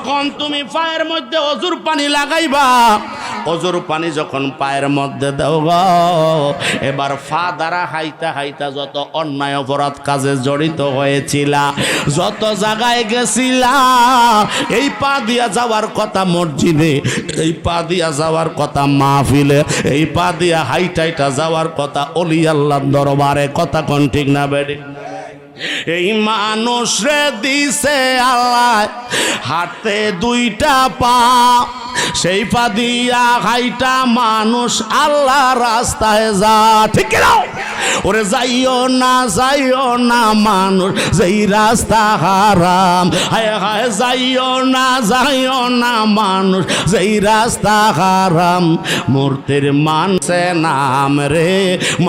যখন তুমি পায়ের মধ্যে অজুর পানি লাগাইবা, অজুর পানি যখন পায়ের মধ্যে দাও গো, এবার ফা দ্বারা হাইতা হাইতা যত অন্যায় অপরাধ কাজে জড়িত হয়েছিলা, যত জায়গায় গেছিলা, এই পা দিয়া যাওয়ার কথা মসজিদে, এই পা দিয়া যাওয়ার কথা মাহফিলে, এই পা দিয়া হাইটাইটা যাওয়ার কথা অলি আল্লাহর দরবারে, কথা কোন ঠিক না বেড়ে? এই মানুষ রে দিছে আল্লাহ হাতে দুইটা পা, সেই পা দিয়া হাইটা মানুষ আল্লাহ রাস্তায় যা, ঠিক না? ওরে যাইও না মানুষ যেই রাস্তা হারাম, হায় হায় যাইও না মানুষ যেই রাস্তা হারাম। মূর্তির মানছে নাম রে,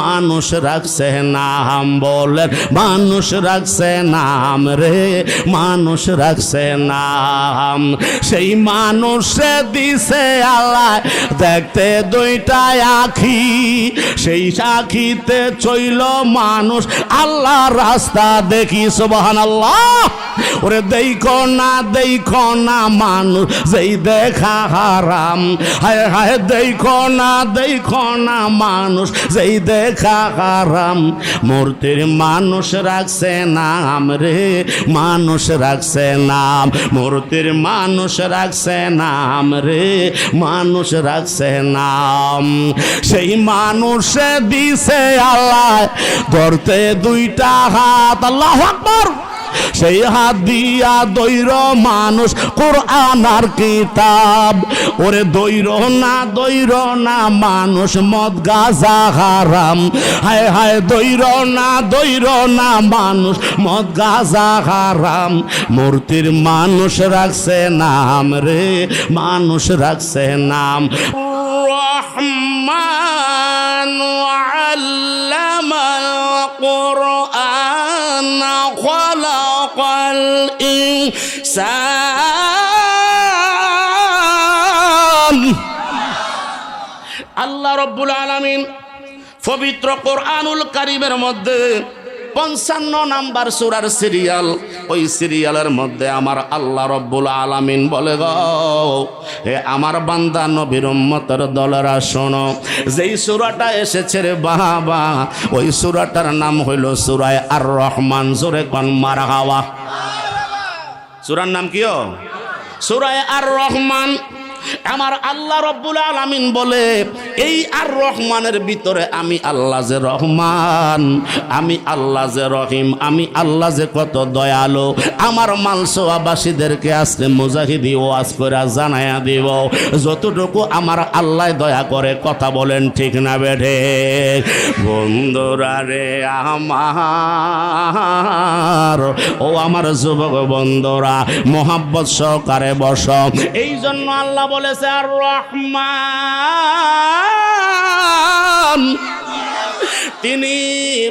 মানুষ রাখছে নাম, বলেন মানুষ রাখছে নাম রে, মানুষ রাখছে নাম। সেই মানুষে দিছে আল্লাহ দেখতে দুইটা আখি, সেই আখিতে চইল মানুষ আল্লাহ রাস্তা দেখি, সুবহানাল্লাহ। ওরে দেখো না মানুষ যেই দেখা হারাম, হায় হায় দেখো না মানুষ যেই দেখা হারাম। মূর্তির মানুষ রাখছে নাম রে, মানুষ রাখছে নাম, মূর্তির মানুষ রাখছে নাম রে, মানুষ রাখছে নাম। সেই মানুষে দিছে আল্লাহ ধরতে দুইটা হাত, আল্লাহু আকবার। সেই হাত দিয়া দৈর মানুষ কোরআন আর কিতাব, ওরে দৈর না মানুষ মদ গাঁজা হারাম, হায় হায় দৈর না মানুষ মদ গাঁজা হারাম। মূর্তির মানুষ রাখছে নাম রে, মানুষ রাখছে নাম। রহমান আল্লামাল কুরআন খালাকাল ইনসান। আল্লাহ রাব্বুল আলামিন পবিত্র কোরআনুল কারীমের মধ্যে 55 নাম্বার সূরার সিরিয়াল, ওই সিরিয়ালের মধ্যে আমার আল্লাহ রাব্বুল আলামিন বলে গো, হে আমার বান্দা নবীর উম্মতের দলেরা শোনো, যেই সূরাটা এসেছে রে বাবা, ওই সূরাটার নাম হইল সূরা আর রহমান। জোরে কোন মারহাবা। সূরার নাম কি? সূরা আর রহমান। আমার আল্লাহ রাব্বুল আলামিন বলে, এই আর রহমানের ভিতরে আমি আল্লাহ যে রহমান, আমি আল্লাহ যে রহিম, আমি আল্লাহ যে কত দয়ালু, আমার মালসোয়াবাসীদেরকে আজকে মুজাহিদি ওয়াজ করে জানায়া দিব যতটুকু আমার আল্লাহ দয়া করে। কথা বলেন ঠিক না বেঠে? বন্ধুরা রে আমার, ও আমার যুবক বন্ধুরা, মোহাব্বত সহকারে বস। এই জন্য আল্লাহ বলেছে আর রহমান, তিনি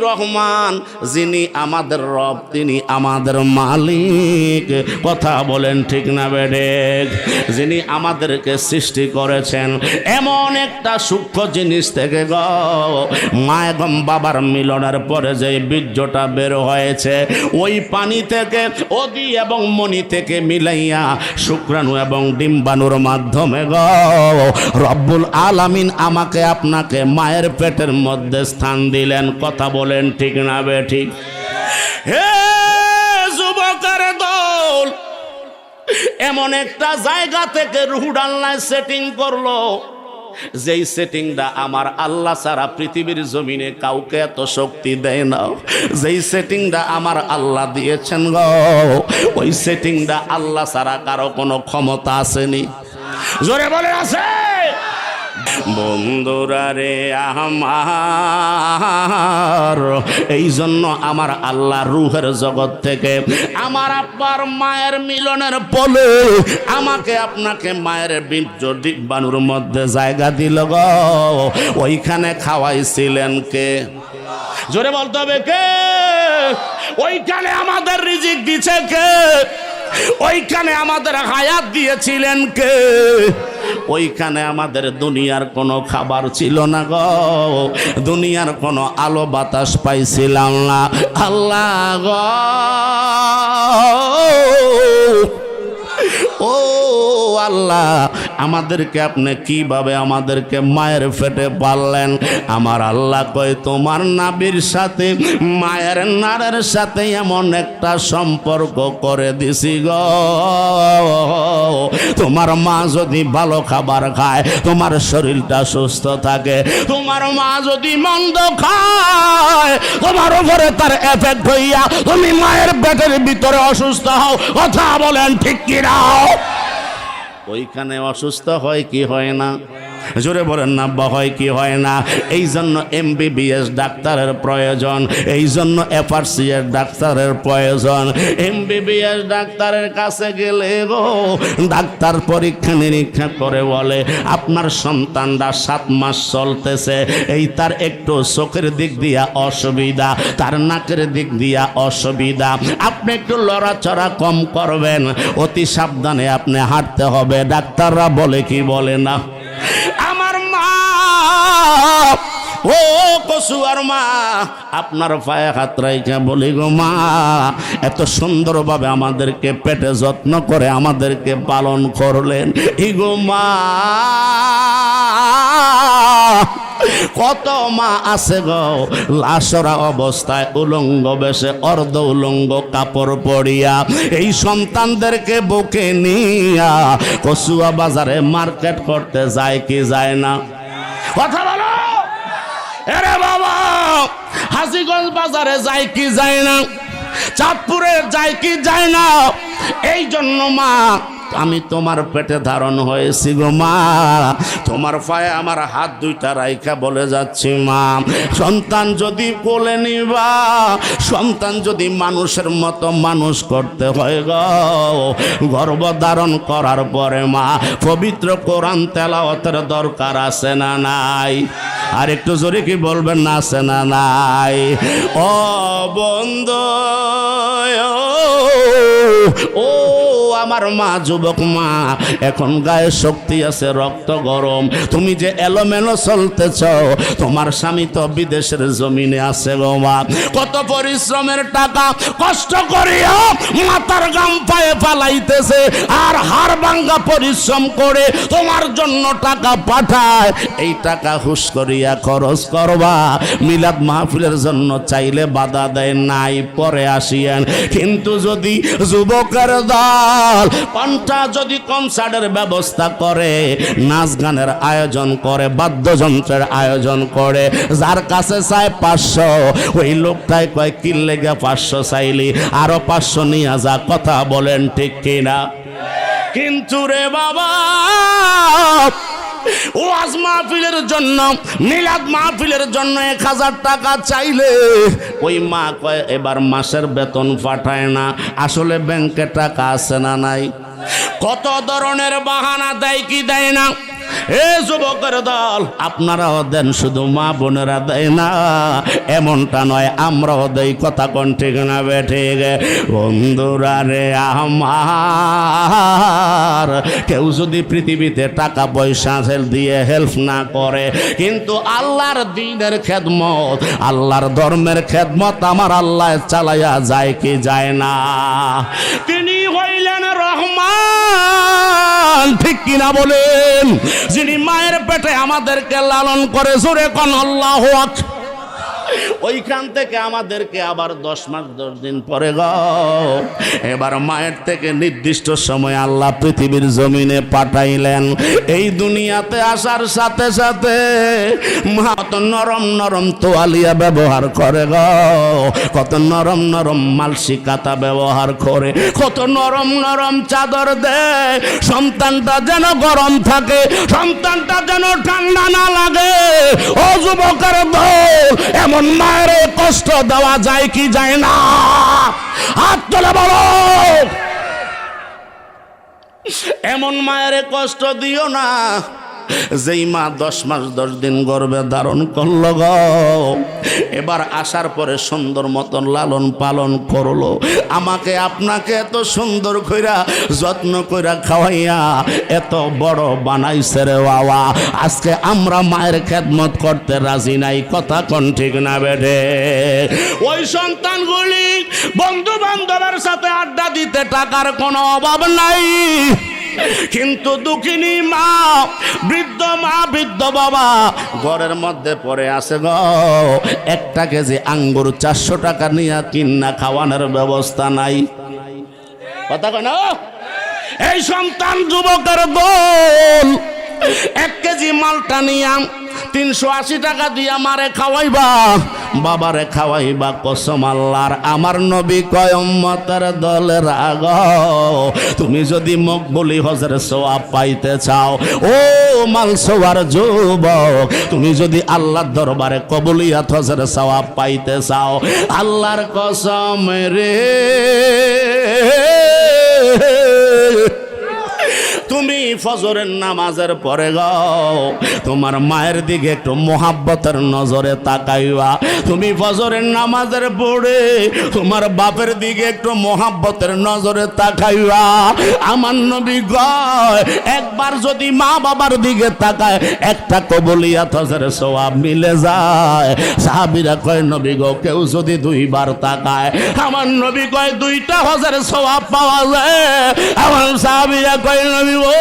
রহমান, যিনি আমাদের রব, তিনি আমাদের মালিক। কথা বলেন ঠিক না বেডে? যিনি আমাদেরকে সৃষ্টি করেছেন এমন একটা সূক্ষ্ম জিনিস থেকে গো, মা এবং বাবার মিলনের পরে যে বীর্যটা বের হয়েছে, ওই পানি থেকে, অদি এবং মনি থেকে মিলাইয়া শুক্রাণু এবং ডিম্বাণুর মাধ্যমে গো রব্বুল আলামিন আমাকে আপনাকে মায়ের পেটের মধ্যে স্থান দিলেন। কথা বলেন ঠিক না বেঠিক? হে যুবকের দল, এমন একটা জায়গা থেকে রুহুল আল্লাহ সেটিং করলো, যেই সেটিংটা আমার আল্লাহ ছাড়া পৃথিবীর জমিনে কাউকে এত শক্তি দেয় না। যেই সেটিংটা আমার আল্লাহ দিয়েছেন গো, ওই সেটিংটা আল্লাহ ছাড়া কারো কোনো ক্ষমতা আসেনি। জোরে বলে আছে? বন্ধুরা রে আমার, এই জন্য আমার আল্লাহ রুহের জগৎ থেকে আমার আব্বার মায়ের মিলনের পলে আমাকে আপনাকে মায়ের বীর্য ডিম্বাণুর মধ্যে জায়গা দিল গো। ওইখানে খাওয়াইছিলেন কে? জোরে বলতে হবে কে? ওইখানে আমাদের রিজিক দিছে কে? ওইখানে আমাদের হায়াত দিয়েছিলেন কে? ওইখানে আমাদের দুনিয়ার কোনো খাবার ছিল না গো, দুনিয়ার কোনো আলো বাতাস পাইছিলাম না। আল্লাহ গো, ও আল্লাহ, আমাদেরকে আপনি কিভাবে আমাদেরকে মায়ের পেটে পাললেন? আমার আল্লাহ কয়, তোমার নাভির সাথে মায়ের নাড়ের সাথে এমন একটা সম্পর্ক করে দিছি গো, তোমার মা যদি ভালো খাবার খায় তোমার শরীরটা সুস্থ থাকে, তোমার মা যদি মন্দ খায় তোমার উপরে তার এফেক্ট হইয়া তুমি মায়ের পেটের ভিতরে অসুস্থ হও। কথা বলেন ঠিক কি না? ওইখানে অসুস্থ হয় কি হয় না? জোরে বলেন না বা হয় কি হয় না? এই জন্য MBBS ডাক্তারের প্রয়োজন, এই জন্য FRCS ডাক্তারের প্রয়োজন। MBBS ডাক্তারের কাছে গেলে গো ডাক্তার পরীক্ষা নিরীক্ষা করে বলে আপনার সন্তানরা 7 মাস চলতেছে, এই তার একটু চোখের দিক দিয়া অসুবিধা, তার নাকের দিক দিয়া অসুবিধা, আপনি একটু লড়াচড়া কম করবেন, অতি সাবধানে আপনি হাঁটতে হবে। ডাক্তাররা বলে কি বলে না? আমার মা, ও কসুয়ার মা, আপনার পায়ে হাত রাইখা বলি গো মা, এত সুন্দরভাবে আমাদেরকে পেটে যত্ন করে আমাদেরকে পালন করলেন, ইগো মা। কত মা আছে গো লাশরা অবস্থায় উলঙ্গ বেশে অর্ধ উলঙ্গ কাপড় পরিয়া এই সন্তানদেরকে বুকে নিয়া কচুয়া বাজারে মার্কেট করতে যায় কি যায় না? কথা বলো। এরে বাবা, হাজীগঞ্জ বাজারে যায় কি যায় না? চাঁদপুরে যায় কি যায় না? এই জন্য মা, আমি তোমার পেটে ধারণ হয়েছি গো মা, তোমার পায়ে আমার হাত দুইটা রাইখা বলে যাচ্ছি মা, সন্তান যদি কোলে নিবা, সন্তান যদি মানুষের মতো মানুষ করতে হয় গো, গর্ভধারণ করার পরে মা পবিত্র কোরআন তেলাওয়াতের দরকার আছে না নাই? আর একটু জোরে কি বলবেন না আছে না নাই? ও বন্ধু, ও আমার মা, যুবক মা, এখন গায়ে শক্তি আছে, রক্ত গরম, তুমি যে এলোমেলো চলতেছ, তোমার স্বামী তো বিদেশের জমিনে আছে গো মা, কত পরিশ্রমের টাকা কষ্ট করিয়া মাথার গাম পায়ে ফালাইতেছে, আর হাড় ভাঙ্গা পরিশ্রম করে তোমার জন্য টাকা পাঠায়, এই টাকা হুশ করিয়া খরচ করবা, মিলাদ মাহফিলের জন্য চাইলে বাধা দেয় নাই, পরে আসিয়েন। কিন্তু যদি যুবকের দল পান্তা যদি কনসার্টের ব্যবস্থা করে, নাচ গানের আয়োজন করে, বাদ্যযন্ত্রের আয়োজন করে, যার কাছে চায় 500, ওই লোকটাই কয় কি লেগে 500 চাইলি, আরো 500 নিয়ে যা। কথা বলেন ঠিক কিনা? কিন্তু রে বাবা, ওয়াজ মাহফিলের জন্য, মিলাদ মাহফিলের জন্য 1000 টাকা চাইলে ওই মা কয় এবার মাসের বেতন পাঠায় না, আসলে ব্যাংকে টাকা আছে না নাই? কত ধরনের বাহানা দেয় কি দেয় না? এ যুবকের দল, আপনারাও দেন, শুধু মা বোনেরা দেয় না এমনটা নয়, আমরাও দেই। কথা কোন ঠিক না বেঠিক? বন্ধুরা রে আমার, কেউ যদি পৃথিবীতে টাকা পয়সা দিয়ে হেল্প না করে, কিন্তু আল্লাহর দ্বীনের খেদমত, আল্লাহর ধর্মের খেদমত আমার আল্লাহ চালাইয়া যায় কি যায় না? তিনি হইলেন রহমান, ঠিক কিনা বলেন? যিনি মায়ের পেটে আমাদেরকে লালন করে, জোরে কোন আল্লাহু আকবার। ওইখান থেকে আমাদেরকে আবার 10 মাস 10 দিন পরে গো এবার মায়ের থেকে নির্দিষ্ট সময় আল্লাহ পৃথিবীর জমিনে পাঠাইলেন। এই দুনিয়াতে আসার সাথে সাথে মা কত নরম নরম তোয়ালিয়া ব্যবহার করে গো, কত নরম নরম মালসি কাতা ব্যবহার করে, কত নরম নরম চাদর দেয়, সন্তানটা যেন গরম থাকে, সন্তানটা যেন ঠান্ডা না লাগে। ও যুবকের দল, এমন মায়ের কষ্ট দেওয়া যায় কি যায় না? হাত তুলে বলো। এমন মায়ের কষ্ট দিও না যেই মা 10 মাস 10 দিন গর্ভে ধারণ করলো গো, এবার আসার পরে সুন্দর মতন লালন পালন করলো, আমাকে আপনাকে এত সুন্দর কইরা যত্ন কইরা খাওয়াইয়া এত বড় বানাইছে রে বাবা। আজকে আমরা মায়ের খেদমত করতে রাজি নাই, কথা কোন ঠিক না বেঠে? ওই সন্তানগুলি বন্ধু বান্ধবের সাথে আড্ডা দিতে টাকার কোনো অভাব নাই, কিন্তু দুঃখিনী মা, বৃদ্ধ বাবা ঘরের মধ্যে পড়ে আছে গো, 1 কেজি আঙ্গুর 400 টাকা নিয়ে কিনা খাওয়ানোর ব্যবস্থা নাই, কথা কেন? এই সন্তান যুবকের দল 1 কেজি মালটা নিয়া 380 টাকা দিয়া মারে খাওয়াইবা, বাবারে খাওয়াইবা, কসম আল্লাহর। আমার নবী কয় উম্মতের দলের আগ, তুমি যদি মকবুলি হজের সওয়াব পাইতে চাও, ও মালসোয়ার যুবক, তুমি যদি আল্লাহর দরবারে কবুলিয়াত হজের সওয়াব পাইতে চাও, আল্লাহর কসম রে, তুমি ফজরের নামাজের পরে গো তোমার মায়ের দিকে একটু মোহাব্বতের নজরে তাকাইবা। তুমি ফজরের নামাজের পরে তোমার বাপের দিকে একটু মোহাব্বতের নজরে তাকাইবা। আমার নবী কয় একবার যদি মা বাবার দিকে তাকায় একটা কবুলিয়াত হজের সওয়াব মিলে যায়। সাহাবীরা কয় নবী গো কেউ যদি 2 বার তাকায়, আমার নবী কয় 2টা হজের সওয়াব পাওয়া যায়। আমার সাহাবীরা কয় নবী ও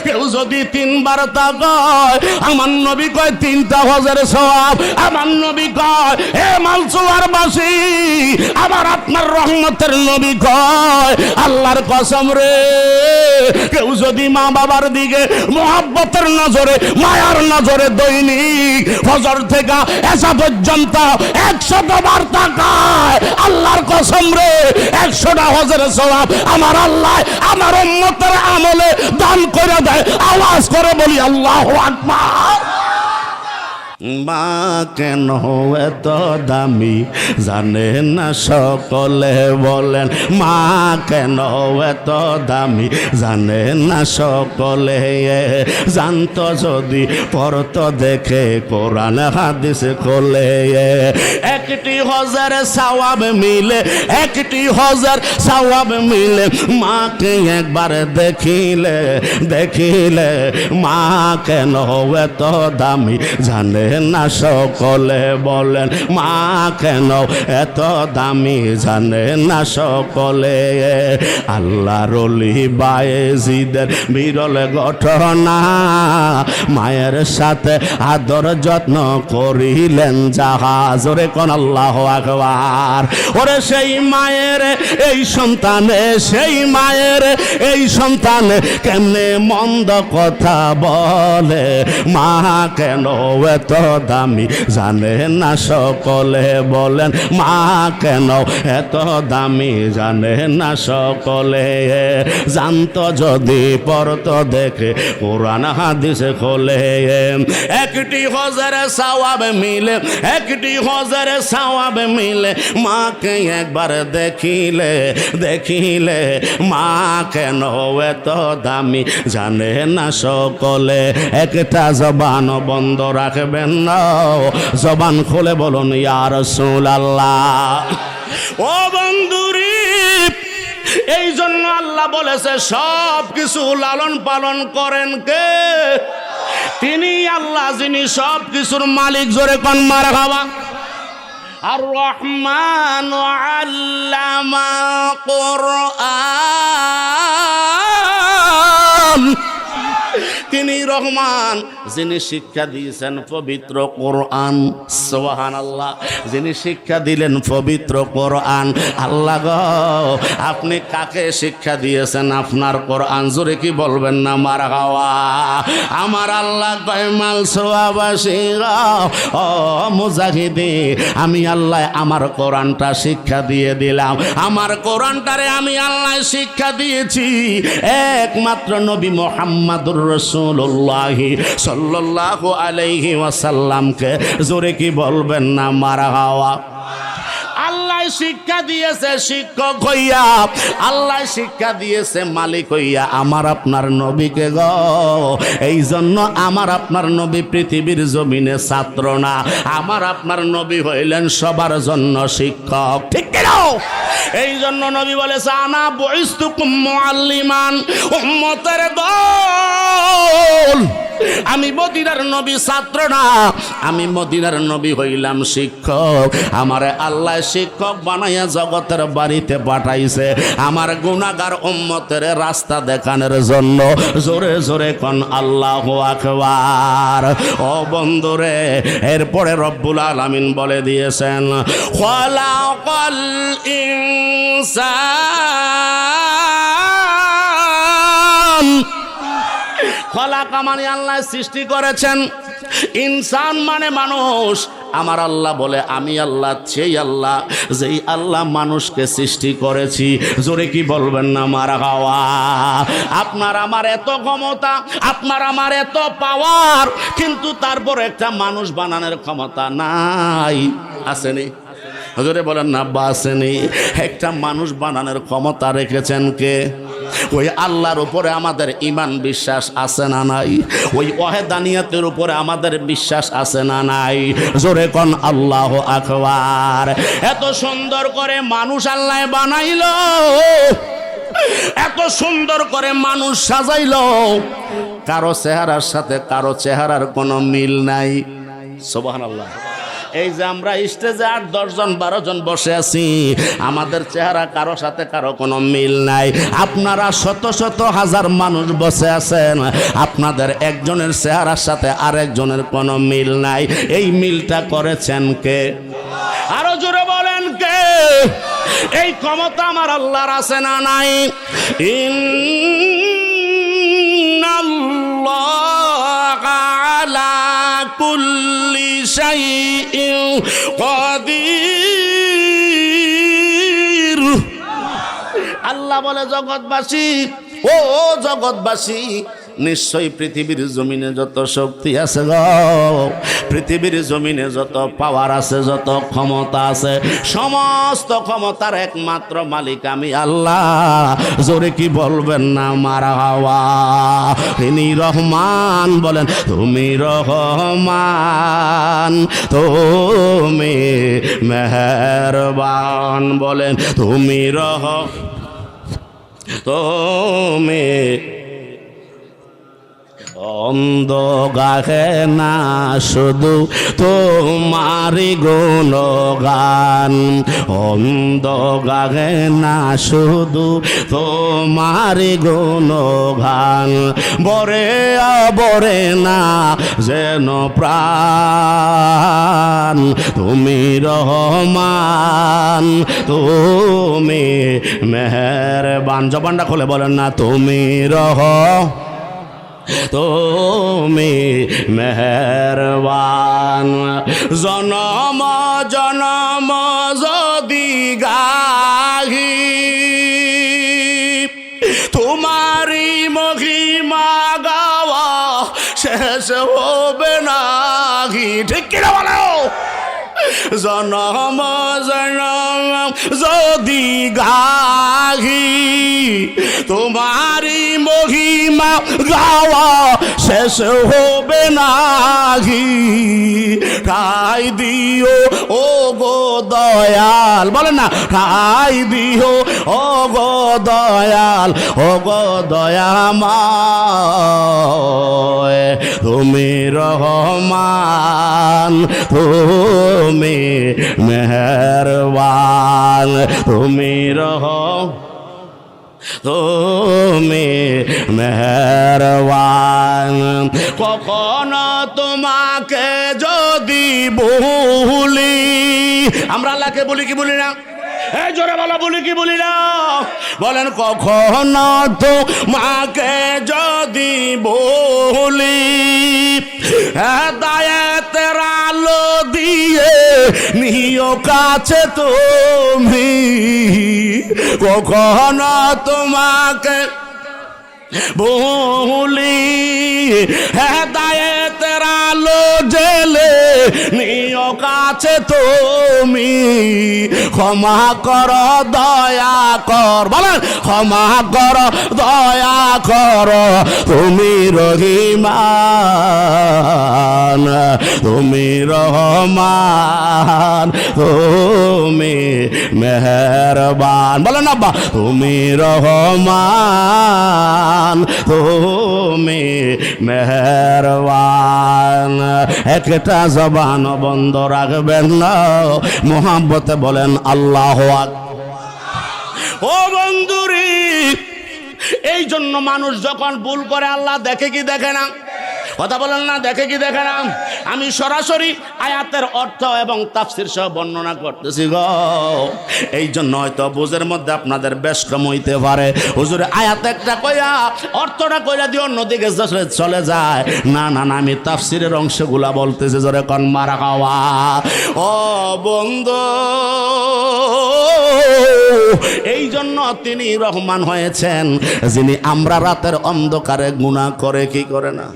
কেউ যদি 3 বার তাকায়, আমার নবী কয় 3টা হজের সওয়াব। আমার নবী কয় হে মালসুয়ারবাসী, আমার আপনার রহমতের নবী কয় আল্লাহর কসম রে, কেউ যদি মা বাবার দিকে মোহাব্বতের নজরে মায়ার নজরে দৈনিক ফজর থেকে এসা পর্যন্ত 100 বার তাকায়, আল্লাহর কসম রে 100টা হজের সওয়াব আমার আল্লাহ আমার উম্মতের আমলে দান করে দেয়। আওয়াজ করে বলি আল্লাহু আকবার। মা কেন এত দামি জানে না সকলে বলেন, মা কেন এত দামি জানে না সকলে, জানতো যদি পড়তো দেখে কোরআন হাদিস খোলে। 1টি হজের সওয়াব মিলে, 1টি হজের সওয়াব মিলে, মাকে একবার দেখিলে দেখিলে মা কেন এত দামি জানে না সকলে বলেন, মা কেন এত দামি জানে না সকলে। আল্লাহর ওলি বায়েজিদের বিরল ঘটনা, মায়ের সাথে আদর যত্ন করিলেন জাহাজ। ওরে কোন আল্লাহু আকবার। ওরে সেই মায়ের এই সন্তানে, সেই মায়ের এই সন্তানে কেমনে মন্দ কথা বলে, মা কেন এত দামি জানে না সকলে বলেন, মা কেন এত দামি জানে না সকলে। জানতো যদি পড়তো দেখে কোরআন হাদিস খোলে। 1টি হজের সওয়াব মিলে, 1টি হজের সওয়াব মিলে, মাকে একবার দেখিলে দেখিলে মা কেন এত দামি জানে না সকলে। একটা জবান বন্ধ রাখবেন না, জবান খুলে বলুন ইয়া রাসূলুল্লাহ। ও বন্ধুরি, এই জন্য আল্লাহ বলেছে সব কিছু লালন পালন করেন কে? তিনি আল্লাহ, যিনি সব কিছুর মালিক। জোরে কোন মারহাবা। আর রহমান আল্লামা কোরআন, তিনি রহমান, যিনি শিক্ষা দিয়েছেন পবিত্র কোরআন। সুবহানাল্লাহ। যিনি শিক্ষা দিলেন পবিত্র কোরআন। আল্লাহ গো, আপনি কাকে শিক্ষা দিয়েছেন আপনার কোরআন? জোরে কি বলবেন না মারহাবা। আমার আল্লাহ কয় মালসোয়াবাসী ও মুজাহিদি, আমি আল্লাহ আমার কোরআনটা শিক্ষা দিয়ে দিলাম। আমার কোরআনটারে আমি আল্লাহ শিক্ষা দিয়েছি একমাত্র নবী মুহাম্মদুর রাসূলুল্লাহ সাল্লাল্লাহু আলাইহি ওয়াসাল্লামকে। জোরে কি বলবেন না মারহাবা। আল্লাহ শিক্ষা দিয়েছে শিক্ষক হইয়া, আল্লাহ শিক্ষা দিয়েছে মালিক হইয়া আমার আপনার নবীকে গো। এই জন্য আমার আপনার নবী পৃথিবীর জমিনে ছাত্র না, আমার আপনার নবী হইলেন সবার জন্য শিক্ষক। ঠিক কি না? এই জন্য নবী বলেছে আনা বুইস্তুকুম মুআল্লিমান, উম্মতের দল। আমি মদিনার নবী ছাত্র না, আমি মদিনার নবী হইলাম শিক্ষক। আমারে আল্লাহ শিক্ষক বানাইয়া জগতের বাড়িতে পাঠাইছে আমার গুনাহগার উম্মতের রাস্তা দেখানোর জন্য। জোরে জোরে কোন আল্লাহু আকবার। ও বন্ধুরে, এরপরে রব্বুল আলামিন বলে দিয়েছেন খালাকাল ইনসান। খলাকা মানে আল্লাহ সৃষ্টি করেছেন, ইনসান মানে মানুষ। আমার আল্লাহ বলে আমি আল্লাহ সেই আল্লাহ যেই আল্লাহ মানুষকে সৃষ্টি করেছি। জোরে কি বলবেন না মারহাবা। আপনার আমার এত ক্ষমতা, আপনার আমার এত পাওয়ার, কিন্তু তারপর একটা মানুষ বানানোর ক্ষমতা নাই। আসেনি? হুজুরে বলেন না বাসেনি। একটা মানুষ বানানোর ক্ষমতা রেখেছেন কে? ওই আল্লাহর উপরে আমাদের ঈমান বিশ্বাস আছে না নাই? ওই ওয়াহদানিয়তের উপরে আমাদের বিশ্বাস আছে না নাই? জোরে কোন আল্লাহু আকবার। এত সুন্দর করে মানুষ আল্লাহ বানাইলো, এত সুন্দর করে মানুষ সাজাইলো, কারো চেহারার সাথে কারো চেহারার কোনো মিল নাই। সুবহানাল্লাহ। এই যে আমরা স্টেজে 8-10 জন 12 জন বসে আছি, আমাদের চেহারা কারো সাথে কারো কোনো মিল নাই। আপনারা শত শত হাজার মানুষ বসে আছেন, আপনাদের একজনের চেহারার সাথে আরেকজনের কোনো মিল নাই। এই মিলটা করেছেন কে? আরো জোরে বলেন কে? এই ক্ষমতা আমার আল্লাহর আছে না নাই? ইন্নাল্লাহা আলা কুল্লি শাইইন কাদির। আল্লাহ বলে জগৎবাসী, ও জগৎবাসী, নিশ্চয়ই পৃথিবীর জমিনে যত শক্তি আছে গো, পৃথিবীর জমিনে যত পাওয়ার আছে, যত ক্ষমতা আছে, সমস্ত ক্ষমতার একমাত্র মালিক আমি আল্লাহ। জোরে কি বলবেন না মারহাবা। তিনি রহমান, বলেন তুমি রহমান, তুমি মেহেরবান, বলেন তুমি তুমি অন্ধ গাহে না শুধু তোমারি গুণগান, অন্ধ গাহে না শুধু তোমারি গুণগান, বরে বরে না যেন প্রাণ, তুমি রহমান, তুমি মেহেরবান। জবানটা খুলে বলেন না তুমি তুমি মেহেরবান। জনম জনম যদি গাহি তোমারি মহিমা গাওয়া শেষ হবে নাহি। ঠিক কিনা বলো? জনম জনম যদি গাহি তোমারি মহিমা গাওয়া শেষ হবে নাহি। ঠাই দিও ও গো দয়াল, বলেন না ঠাই দিও ও গো দয়াল, ও গো দয়াময়, তুমি রহমান, তুমি মেহেরবান, তুমি তুমি মেহেরবান। কখনো তোমাকে যদি ভুলি, আমরা আল্লাহকে বলি কি বলি না? এই জোরে বলো, বলি কি বলি না? বলেন কখনো তোমাকে যদি ভুলি, হেদায়েতের আলো দিয়ে নিও কাছে তুমি। কখনো তোমাকে ভুলি, হেদায়েতের আলো জেলে নিও তুমিও কাছে, তুমি ক্ষমা কর দয়া কর, বলেন ক্ষমা কর দয়া কর, তুমি রহিমান, তুমি রহমান, তুমি মেহেরবান, বলেন আব্বা তুমি রহমান, তুমি মেহেরবান। একটা জবান বন্ধ রাখবেন না, মোহাম্মতে বলেন আল্লাহু আকবার। ও বন্ধুরি, এই জন্য মানুষ যখন ভুল করে আল্লাহ দেখে কি দেখে না? কথা বলেন না, দেখে কি দেখে না? আমি সরাসরি আয়াতের অর্থ এবং তাফসীর সহ বর্ণনা করতেছি গো। এই জন্য হয়তো বুঝের মধ্যে আপনাদের বেশ কম হইতে পারে, হুজুর আয়াত একটা কইয়া অর্থটা কইয়া দিয়ে অন্যদিকে চলে যায়। না না না, আমি তাফসীরের অংশগুলা বলতেছি, জোরে কোন মারহাবা। ও বন্ধু, এই জন্য তিনি রহমান হয়েছেন, যিনি আমরা রাতের অন্ধকারে গুনাহ করে কি করে না?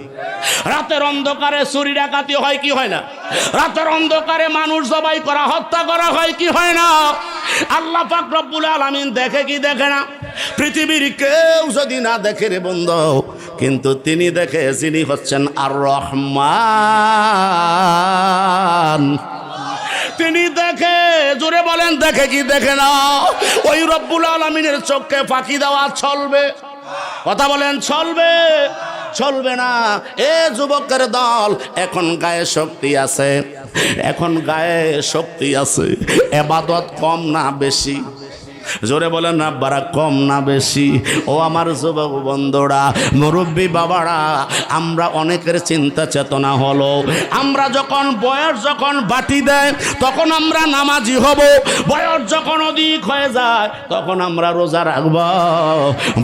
রাতের অন্ধকারে চুরি ডাকাতি হয় কি হয় না? রাতের অন্ধকারে মানুষ জবাই করা, হত্যা করা হয় কি হয় না? আল্লাহ পাক রব্বুল আলামিন দেখে কি দেখে না? পৃথিবীর কেউ যদি না দেখে রে বন্ধু, কিন্তু তিনি দেখে, যিনি হচ্ছেন আর রহমান, তিনি দেখে। জোরে বলেন দেখে কি দেখে না? ওই রব্বুল আলামিনের চোখে ফাঁকি দেওয়া চলবে? কথা বলেন চলবে? চলবে না। এ যুবকের দল, এখন গায়ে শক্তি আছে, এখন গায়ে শক্তি আছে, ইবাদত কম না বেশি? জোরে বলেন না বারা, কম না বেশি? ও আমার যুবক বন্ধুরা, মুরব্বী বাবারা, আমরা অনেকের চিন্তা চেতনা হলো, আমরা যখন বয়স যখন বাটি দেয় তখন আমরা নামাজি হব, বয়স যখন অধিক হয়ে যায় তখন আমরা রোজা রাখব,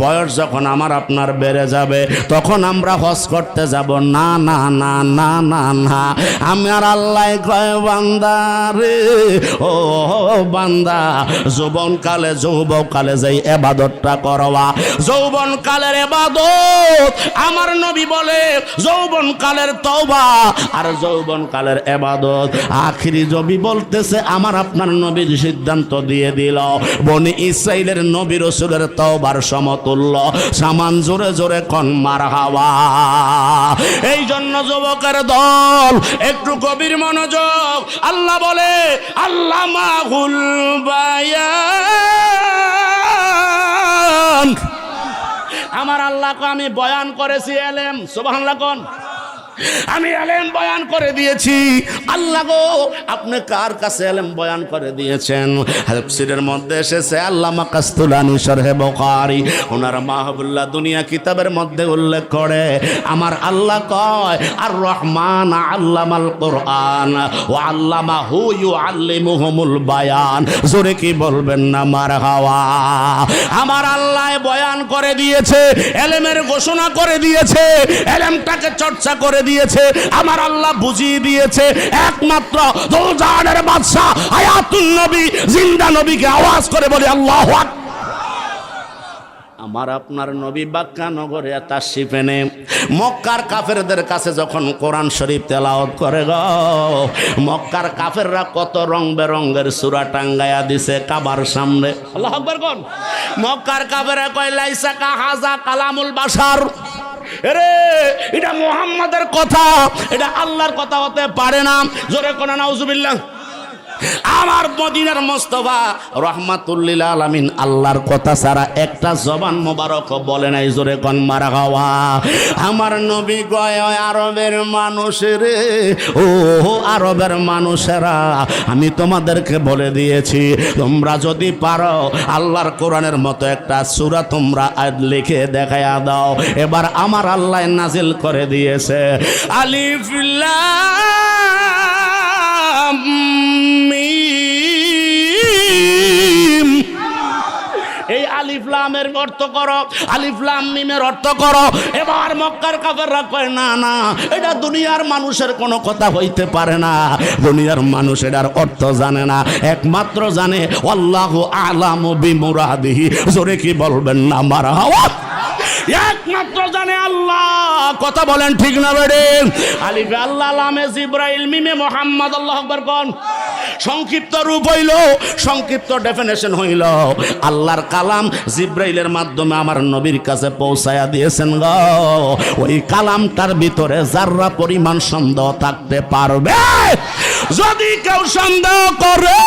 বয়স যখন আমার আপনার বেড়ে যাবে তখন আমরা হজ করতে যাব। না না না না না না, আমার আল্লাহ কয় বান্দা রে, ও বান্দা, যৌবনকালে যৌবনকালে যেই ইবাদতটা করবা, যৌবনকালের ইবাদত, আমার নবী বলে যৌবনকালের তওবা আর যৌবনকালের ইবাদত। আখিরি নবী বলতেছে, আমার আপনার নবীর সিদ্ধান্ত দিয়ে দিল, বনি ইসরাইলের নবী রাসূলের তওবার সমতুল্য। সামান জোরে জোরে কোন মারহাবা। এই জন্য যুবকের দল, একটু গভীর মনোযোগ। আল্লাহ বলে আল্লামাহুল বায়ান, আমার আল্লাহকে আমি বয়ান করেছি এলেম, সুবহানাল্লাহ কোন, আমি এলেম বয়ান করে দিয়েছি। আল্লাহ গো, আপনি কার কাছে এলেম বয়ান করে দিয়েছেন? তাফসীরের মধ্যে এসেছে, আল্লামা কাসতুলানী শরহে বুখারী ওনার মাহবুল্লাহ দুনিয়া কিতাবের মধ্যে উল্লেখ করে, আমার আল্লাহ কয় আর রহমান আল্লামাল কোরআন ওয়া আল্লামাহু ইউআল্লিমুহুমুল বায়ান। জোরে কি বলবেন না মারহাবা? আমার আল্লাহ বয়ান করে দিয়েছে, এলেমের ঘোষণা করে দিয়েছে, এলেমটাকে চর্চা করে দিয়েছে, আমার আল্লাহ বুঝিয়ে দিয়েছে। একমাত্র দুজাহানের বাদশা হায়াতুন নবী, জিন্দা নবীকে আওয়াজ করে বলে আল্লাহু আকবার। আমার আপনার নবী বাক্কা নগরে তাশরিফ এনে মক্কার কাফেরদের কাছে যখন কোরআন শরীফ তেলাওয়াত করে গো, মক্কার কাফেররা কত রং বেরঙের সূরা টাঙ্গায়া দিছে কাবার সামনে। আল্লাহু আকবার কোন? মক্কার কাফেররা কয় লাইসা কা হাযা কালামুল বাশার, রে এটা মুহাম্মাদের কথা, এটা আল্লাহর কথা হতে পারে না। জোরে কোন নাউজুবিল্লাহ। আমার মদিনার মুস্তাফা রাহমাতুল লিল আলামিন আল্লাহর কথা ছাড়া একটা জবান মোবারক বলে নাই। জোরে কোন মারহাবা। আমার নবী কয় আরবের মানুষের, ও আরবের মানুষেরা, আমি তোমাদেরকে বলে দিয়েছি, তোমরা যদি পারো আল্লাহর কোরআনের মতো একটা সূরা তোমরা লিখে দেখায়া দাও। এবার আমার আল্লাহ নাজিল করে দিয়েছে আলিফ লাম মিম। এই আলিফ লামের অর্থ করো, আলিফ লাম মিমের অর্থ করো। এবার মক্কার কাফেররা কয় না না, এটা দুনিয়ার মানুষের কোনো কথা হইতে পারে না, দুনিয়ার মানুষ এটার অর্থ জানে না, একমাত্র জানে আল্লাহু আ'লামু বিমুরাদিহি। জোরে কি বলবেন না মারহাবা। একমাত্র জানে আল্লাহ। কথা বলেন ঠিক না বেড়ে? আলিফে আল্লাহ লামে জিব্রাইল মিমে মোহাম্মদ। আল্লাহু আকবার কোন। সংক্ষিপ্ত রূপ হইল, সংক্ষিপ্ত ডেফিনেশন হইল আল্লাহর কালাম জিব্রাইলের মাধ্যমে আমার নবীর কাছে পৌঁছায়া দিয়েছেন গো। ওই কালামটার ভিতরে যাররা পরিমাণ সন্দেহ থাকতে পারবে, যদি কেউ সন্দেহ করে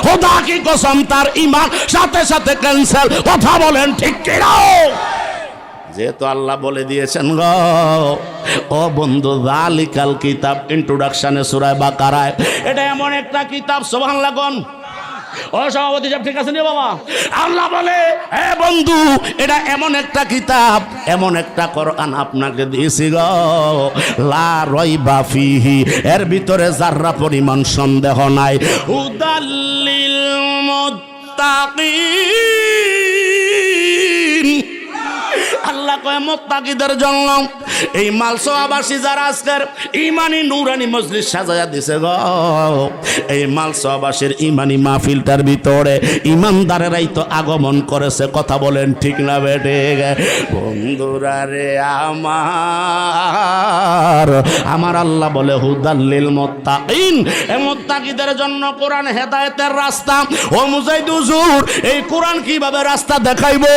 খোদা কি কসম তার ঈমান সাথে সাথে ক্যান্সেল। কথা বলেন ঠিক কি না? যেহেতু আল্লাহ বলে দিয়েছেন গো ও বন্ধু, যালিকাল কিতাব ইন্ট্রোডাকশনে সূরা বাকারায়, এটা এমন একটা কিতাব। সুবহানাল্লাহ কোন। ও সভাপতি সাহেব ঠিক আছে নি বাবা? আল্লাহ বলে হে বন্ধু, এটা এমন একটা কিতাব, এমন একটা কোরআন আপনাকে দিয়েছি গো, লা রাইবা ফিহি, এর ভিতরে যাররা পরিমাণ সন্দেহ নাই। হুদাল্লিল মুত্তাকিন, আল্লাহ কয় মুত্তাকিদের জন্য। এই মালসোয়াবাসী যারা আজকের ইমানি নুরানি মজলিস সাজায়া দিছে গো, এই মালসোয়াবাসীর ইমানি মাহফিলটার ভিতরে ইমানদারেরাই তো আগমন করেছে। কথা বলেন ঠিক না বেটে? বন্ধুরা রে আমার আল্লাহ বলে হুদাল্লিল মুত্তাকিন, এই মুত্তাকিদের জন্য কোরআন হেদায়েতের রাস্তা। ও মুজাহিদ হুজুর, এই কোরআন কিভাবে রাস্তা দেখাইবো?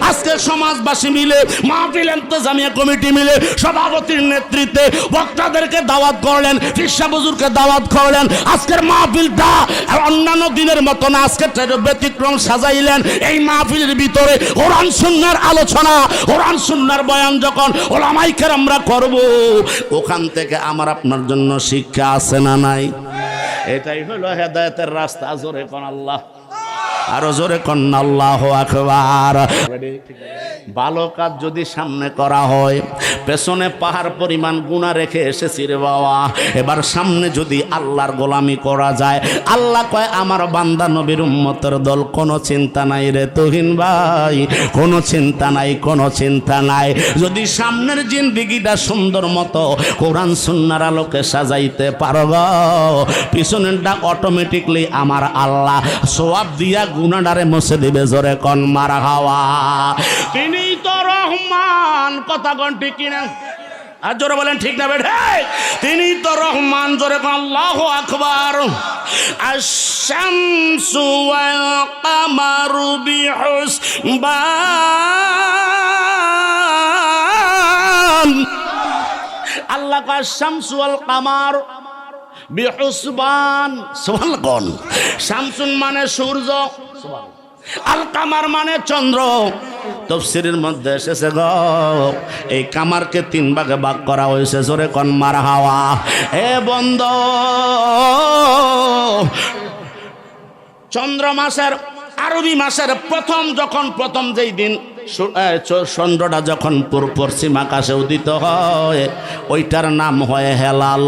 আজকে সমাজবাসী মিলে, মাহফিল ইন্তেজামিয়া কমিটি মিলে, সভাপতির নেতৃত্বে বক্তাদেরকে দাওয়াত করলেন, ফিরসা হুজুরকে দাওয়াত করলেন। আজকের মাহফিলটা অন্যান্য দিনের মতো না, আজকে ব্যতিক্রম সাজাইলেন। এই মাহফিলের ভিতরে কোরআন সুন্নাহর আলোচনা, কোরআন সুন্নাহর বয়ান যখন ওলামায়ে কেরামরা করব, ওখান থেকে আমার আপনার জন্য শিক্ষা আছে না নাই? এটাই হলো হেদায়েতের রাস্তা। জোরে কোন আল্লাহ, আরো জোরে কোন আল্লাহু আকবার। ভালো কাজ যদি সামনে করা হয়, পেছনে পাহাড় পরিমাণ গুনাহ রেখে এসেছি রে বাবা, এবার সামনে যদি আল্লাহর গোলামি করা যায়, আল্লাহ কয় আমার বান্দা নবীর উম্মতের দল, কোনো চিন্তা নাই রে তুহিন ভাই, কোনো চিন্তা নাই, কোনো চিন্তা নাই। যদি সামনের জিন্দেগিটা সুন্দর মতো কোরআন সুন্নাহর আলোকে সাজাইতে পারো গো, পিছনেরটা অটোমেটিকলি আমার আল্লাহ সওয়াব দিয়া গুনাহটারে মুছে দিবে। জোরে কোন মারহাবা। তিনি তো রহমান। কথা কোন ঠিক কিনা? আর জোরে বলেন ঠিক না বেঠে? তিনি তো রহমান। জোরে কোন আল্লাহু আকবার। আশ-শামসু ওয়াল কামারু বিহুসবান। আল্লাহ কয় আশ-শামসু ওয়াল কামার বিহুসবান। সুবহানাল্লাহ কোন। শামসুন মানে সূর্য, আল কামার মানে চন্দ্র। তাফসীরের মধ্যে এসেছে গো, এই কামারকে তিন ভাগে ভাগ করা হয়েছে। জোরে কোন মারহাবা। এ বন্ধু, চন্দ্র মাসের, আরবি মাসের প্রথম যেই দিন চন্দ্রটা যখন পশ্চিম আকাশে উদিত হয়, ওইটার নাম হয় হেলাল।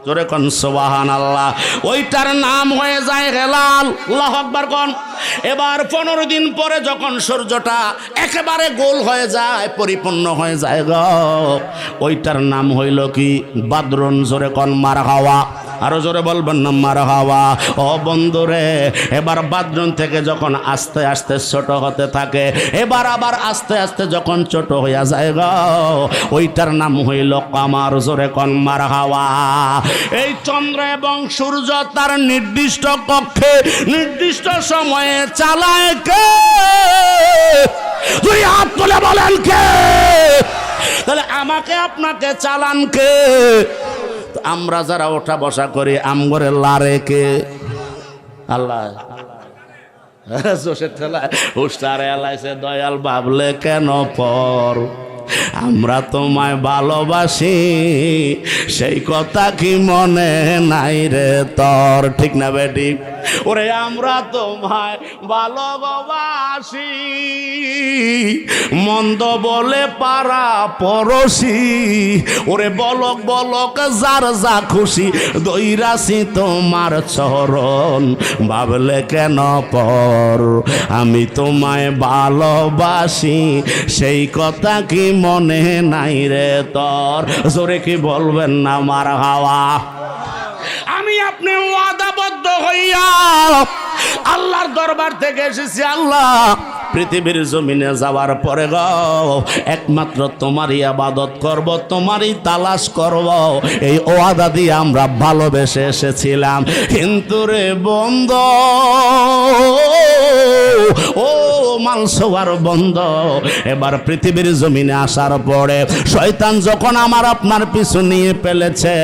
জোরে কোন সুবহানাল্লাহ। ওইটার নাম হয়ে যায় হেলাল। আল্লাহু আকবার কোন। এবার 15 দিন পরে যখন সূর্যটা একেবারে গোল হয়ে যায়, পরিপূর্ণ হয়ে যায় গো, ওইটার নাম হইল কি? বাদরুন। জোরে কোন মারহাবা। আরো জোরে বলবেন না মারহাবা। ও বন্ধুরে, এবার বাদরুন থেকে যখন আস্তে আস্তে ছোট হতে থাকে, এবার আবার আস্তে আস্তে যখন ছোট হইয়া যায় গো, ওইটার নাম হইল কামার। জোরে কোন মারহাবা। এই চন্দ্র এবং সূর্য তার নির্দিষ্ট কক্ষে নির্দিষ্ট সময়ে চালায় কে? দুই হাত তুলে বলেন কে? তাহলে আমাকে আপনাকে চালান কে? আমরা যারা ওঠা বসা করি, আমগরে লারে কে? আল্লাহ। জোশের ঠেলা হুস্টারে এলাইছে দয়াল ভাবলে কেন পর, আমরা তোমায় ভালোবাসি সেই কথা কি মনে নাই রে তোর? ঠিক না বেটি? ওরে আমরা তোমায় ভালোবাসি, মন্দ বলে পারা পরশি, ওরে বলক বলক যার যা খুশি, দইরাছি তোমার চরণ ভাবলে কেন পর, আমি তোমায় ভালোবাসি সেই কথা কি মনে নাই রে তোর? জোরে কি বলবেন না মারহাবা? আমি আপনি ওয়াদাবদ্ধ হইয়া আল্লাহর দরবার থেকে এসেছি। আল্লাহ পৃথিবীর জমিনে যাওয়ার পরে গো একমাত্র তোমারই ইবাদত করব, তোমারই তালাশ করব, এই ওয়াদা দিয়ে আমরা ভালোবেসে এসেছিলাম। কিন্তু রে বন্ধ, ও মালসোয়ার বন্ধ, এবার পৃথিবীর জমিনে আসার পরে শয়তান যখন আমার আপনার পিছু নিয়ে ফেলেছে,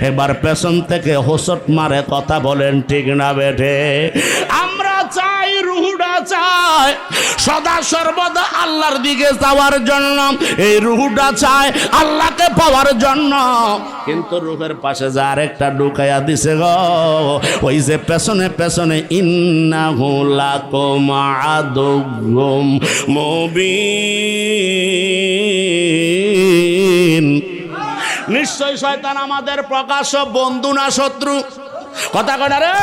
এবার পেছন থেকে হোঁচট মারে। কথা বলেন ঠিক না বেঠে? আমরা চাই, রুহুটা চাই সদা সর্বদা আল্লাহর দিকে যাওয়ার জন্য, এই রুহুটা চায় আল্লাহকে পাওয়ার জন্য, কিন্তু রুহের পাশে যা আরেকটা ঢুকাইয়া দিছে গো, ওই যে পেছনে পেছনে ইন্নাহু লাকুম আদুউম মুবিন। নিশ্চয় শয়তান আমাদের প্রকাশ্য বন্ধু না শত্রু? কথা কয় না রে?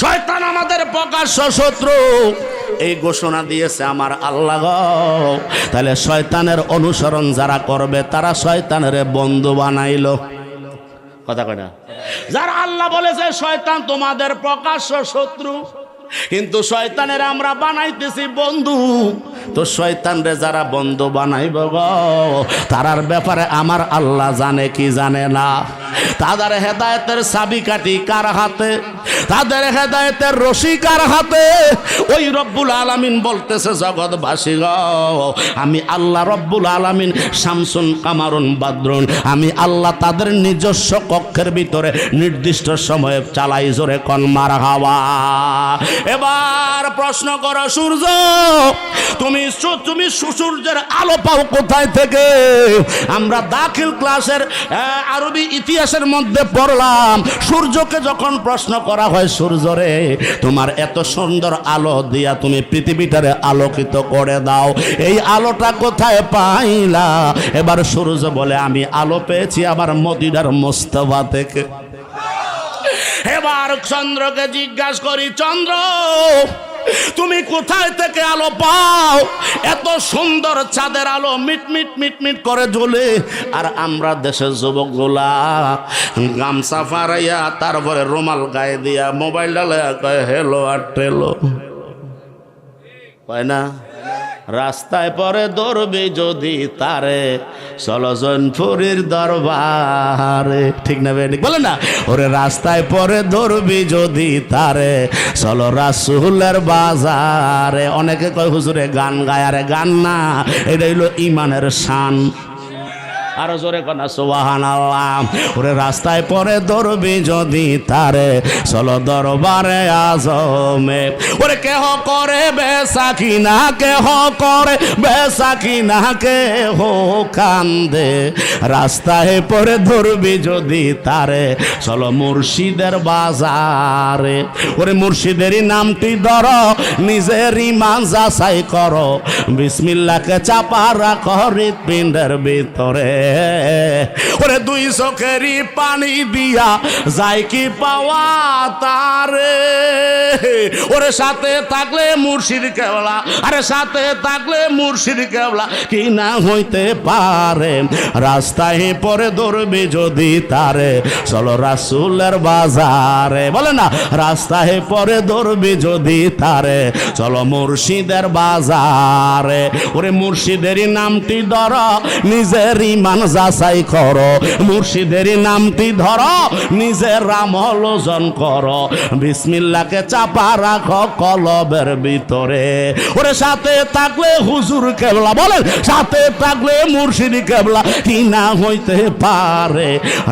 শয়তান আমাদের প্রকাশ্য শত্রু, এই ঘোষণা দিয়েছে আমার আল্লাহ গো। তাহলে শয়তানের অনুসরণ যারা করবে তারা শয়তানের বন্ধু বানাইলো। কথা কয় না? যারা আল্লাহ বলেছে শয়তান তোমাদের প্রকাশ্য শত্রু, কিন্তু শয়তানের আমরা বানাইতেছি বন্ধু। তো শয়তানরে যারা বন্ধু বানাইব গো, তারার ব্যাপারে আমার আল্লাহ জানে কি জানে না? তাদের হেদায়েতের চাবিকাঠি কার হাতে? তাদের হেদায়েতের রশি কার হাতে? ওই রব্বুল আলামিন বলতেছে, জগৎবাসী গো, আমি আল্লাহ রব্বুল আলামিন শামসুন কামারুন বাদরুন, আমি আল্লাহ তাদের নিজস্ব কক্ষের ভিতরে নির্দিষ্ট সময়ে চালাই। জোরে কোন মারহাবা। এবার প্রশ্ন করো, সূর্য তুমি সূর্যের আলো পাও কোথায় থেকে? আমরা দাখিল ক্লাসের আরবি ইতিহাসের মধ্যে পড়লাম, সূর্যকে যখন প্রশ্ন করা হয়, সূর্য রে তোমার এত সুন্দর আলো দিয়া তুমি পৃথিবীটারে আলোকিত করে দাও, এই আলোটা কোথায় পাইলা? এবার সূর্য বলে আমি আলো পেয়েছি আমার মদিনার মুস্তাফা থেকে। এবার চন্দ্রকে জিজ্ঞাসা করি, চন্দ্র তুমি কোথায় থেকে আলো পাও? এত সুন্দর চাঁদের আলো মিটমিট মিটমিট করে জ্বলে, আর আমরা দেশের যুবকগুলা গামছা ফারাইয়া তারপরে রুমাল গায়ে দিয়া মোবাইল ডালাইয়া কয় হেলো আর টেলো, কয় না? রাস্তায় পরে দৌড়বে যদি তারে, চলো জৈনপুরীর দরবারে। ঠিক না বেঠিক? বলে না, ওরে রাস্তায় পরে দৌড়বি যদি তারে, চলো রাসূলের বাজারে। অনেকে কয় হুজুরে গান গায়, আরে গান না, এটা হইল ইমানের শান। আরো জোরে কনা সুবহানাল্লাহ। ওরে রাস্তায় পরে দৌড়বি যদি তারে, চলো দরবারে আজমে। ওরে কেহ করে বেচা কিনা, কেহ করে বেচা কিনা, কেহ কান্দে, রাস্তায় পরে ধরবি যদি তারে, চলো মুর্শিদের বাজারে। ওরে মুর্শিদেরই নামটি ধরো, নিজের ইমান যাচাই করো, বিসমিল্লাহকে চাপা রাখো হৃৎপিণ্ডের ভিতরে। ওরে দুই চোখেরই পানি দিয়া যায় কি পাওয়া তারে? ওরে সাথে থাকলে মুর্শিদ কেবলা, আরে সাথে থাকলে মুর্শিদ কেবলা কি না হইতে পারে? রাস্তায় পরে ধরবি যদি তারে, চলো রাসূলের বাজারে। বলে না, রাস্তায় পরে ধরবি যদি তারে, চলো মুর্শিদের বাজারে। ওরে মুর্শিদেরই নামটি ধরো, নিজের ইমান যাচাই করো, মুর্শিদেরই নামটি ধরো, নিজের আমল ওজন করো, বিসমিল্লাহকে চাপা রাখো কলবের ভিতরে। ওরে সাথে থাকলে হুজুর কেবলা, বলেন সাথে থাকলে মুর্শিদ কেবলা কি না হইতে পারে?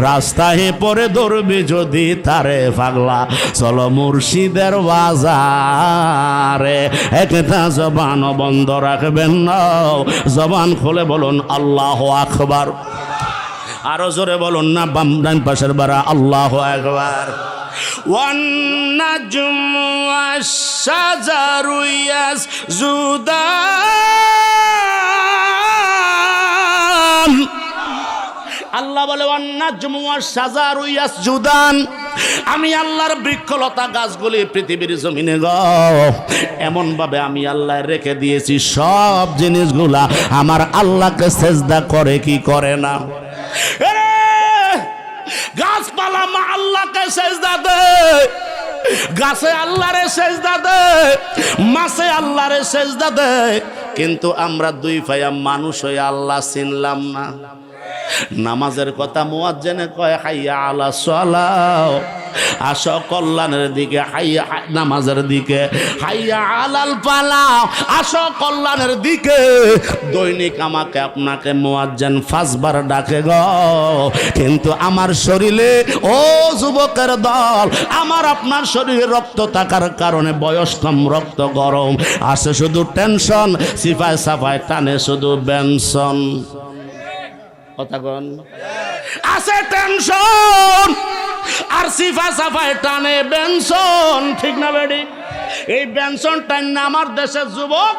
রাস্তায় পরে ধরবি যদি তারে, পাগলা চলো মুর্শিদের বাজারে। একটা জবান বন্ধ রাখবেন না, জবান খুলে বলুন আল্লাহু আকবার। আরো জোরে বলুন না, বাম ডান পাশের বারা আল্লাহু আকবার। ওয়ান নাজমু ওয়াশ-শাজারু ইয়াসজুদান। আল্লাহ বলে ওয়ান নাজমু ওয়াশ-শাজারু ইয়াসজুদান, আমি আল্লাহর বৃক্ষলতা গাছগুলি পৃথিবীর জমিনে গো এমন ভাবে আমি আল্লাহ রেখে দিয়েছি, সব জিনিসগুলা আমার আল্লাহকে সেজদা করে কি করে না? গাছপালা মা আল্লাহকে সেজদা দেয়, গাছে আল্লাহরে সেজদা দেয়, মাছে আল্লাহরে সেজদা দেয়, কিন্তু আমরা দুই ভাইয়া মানুষ হয়ে আল্লাহ চিনলাম না। নামাজের কথা মুয়াজ্জিনে কয় হাইয়া আলা সালাহ, আসো কল্যাণের দিকে, হাইয়া নামাজের দিকে, হাইয়া আলাল ফালাহ, আসো কল্যাণের দিকে। দৈনিক আমাকে আপনাকে মুয়াজ্জিন 5 বার ডাকে গো, কিন্তু আমার শরীরে, ও যুবকের দল, আমার আপনার শরীরে রক্ত থাকার কারণে বয়স কম, রক্ত গরম, আসে শুধু টেনশন, সিফায় সাফায় টানে শুধু বেনশন। কথা কোন আছে টেনশন আর সিফা সাফায় টানে বেনশন, ঠিক না বেডি? এই বেনশন টাইম না আমার দেশের যুবক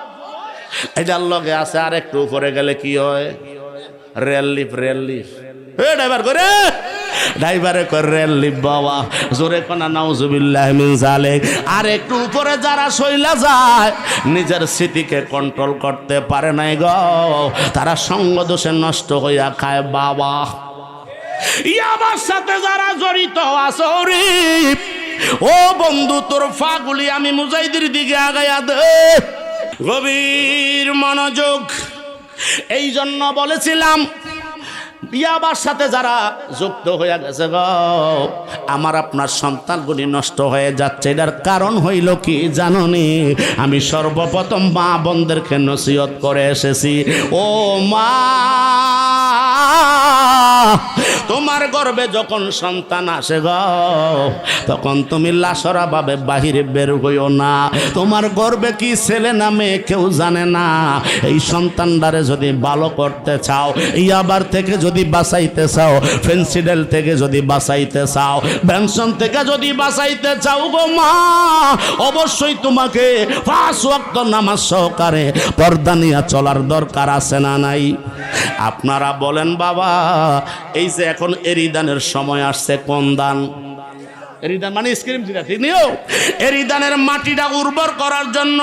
এটার লগে আছে। আর একটু উপরে গেলে কি হয়? রেল লিফ ড্রাইভার করে, ড্রাইভারে করে রেল লিফ। বাবা জোরে কোনা নাউজুবিল্লাহ মিন যালিক। আর একটু উপরে যারা সইলা যায়, নিজের স্মৃতিকে কন্ট্রোল করতে পারে নাই গো, তারা সঙ্গ দোষে নষ্ট হইয়া খায়। বাবা ইয়াবার সাথে যারা জড়িত আছে, ও বন্ধু তোর ফাগুলি আমি মুজাহিদের দিকে আগাইয়া দে। গভীর মনোযোগ। এই জন্য বলেছিলাম ইয়াবার সাথে যারা যুক্ত হয়ে গেছে গো, আমার আপনার সন্তানগুলি নষ্ট হয়ে যাচ্ছে। এটার কারণ হইল কি জাননি? আমি সর্বপ্রথম মা বোনদেরকে নসিহত করে এসেছি, ও মা, তোমার গর্ভে যখন সন্তান আসে গো, তখন তুমি লাশরা ভাবে বাহিরে বের হইও না। তোমার গর্ভে কি ছেলে না মেয়ে কেউ জানে না। এই সন্তানটারে যদি ভালো করতে চাও, ইয়াবার থেকে যদি বাঁচাইতে চাও, ফেন্সিডেল থেকে যদি বাঁচাইতে চাও, বেনশন থেকে যদি বাঁচাইতে চাও গো মা, অবশ্যই তোমাকে 5 ওয়াক্ত নামাজ সহকারে পর্দা নিয়ে চলার দরকার আছে না নাই? আপনারা বলেন বাবা, এই যে এখন এরিদানের সময় আসছে, কোন দান? এরিদান মানে স্ক্রিম, ঠিক নিও। এরিদানের মাটিটা উর্বর করার জন্য,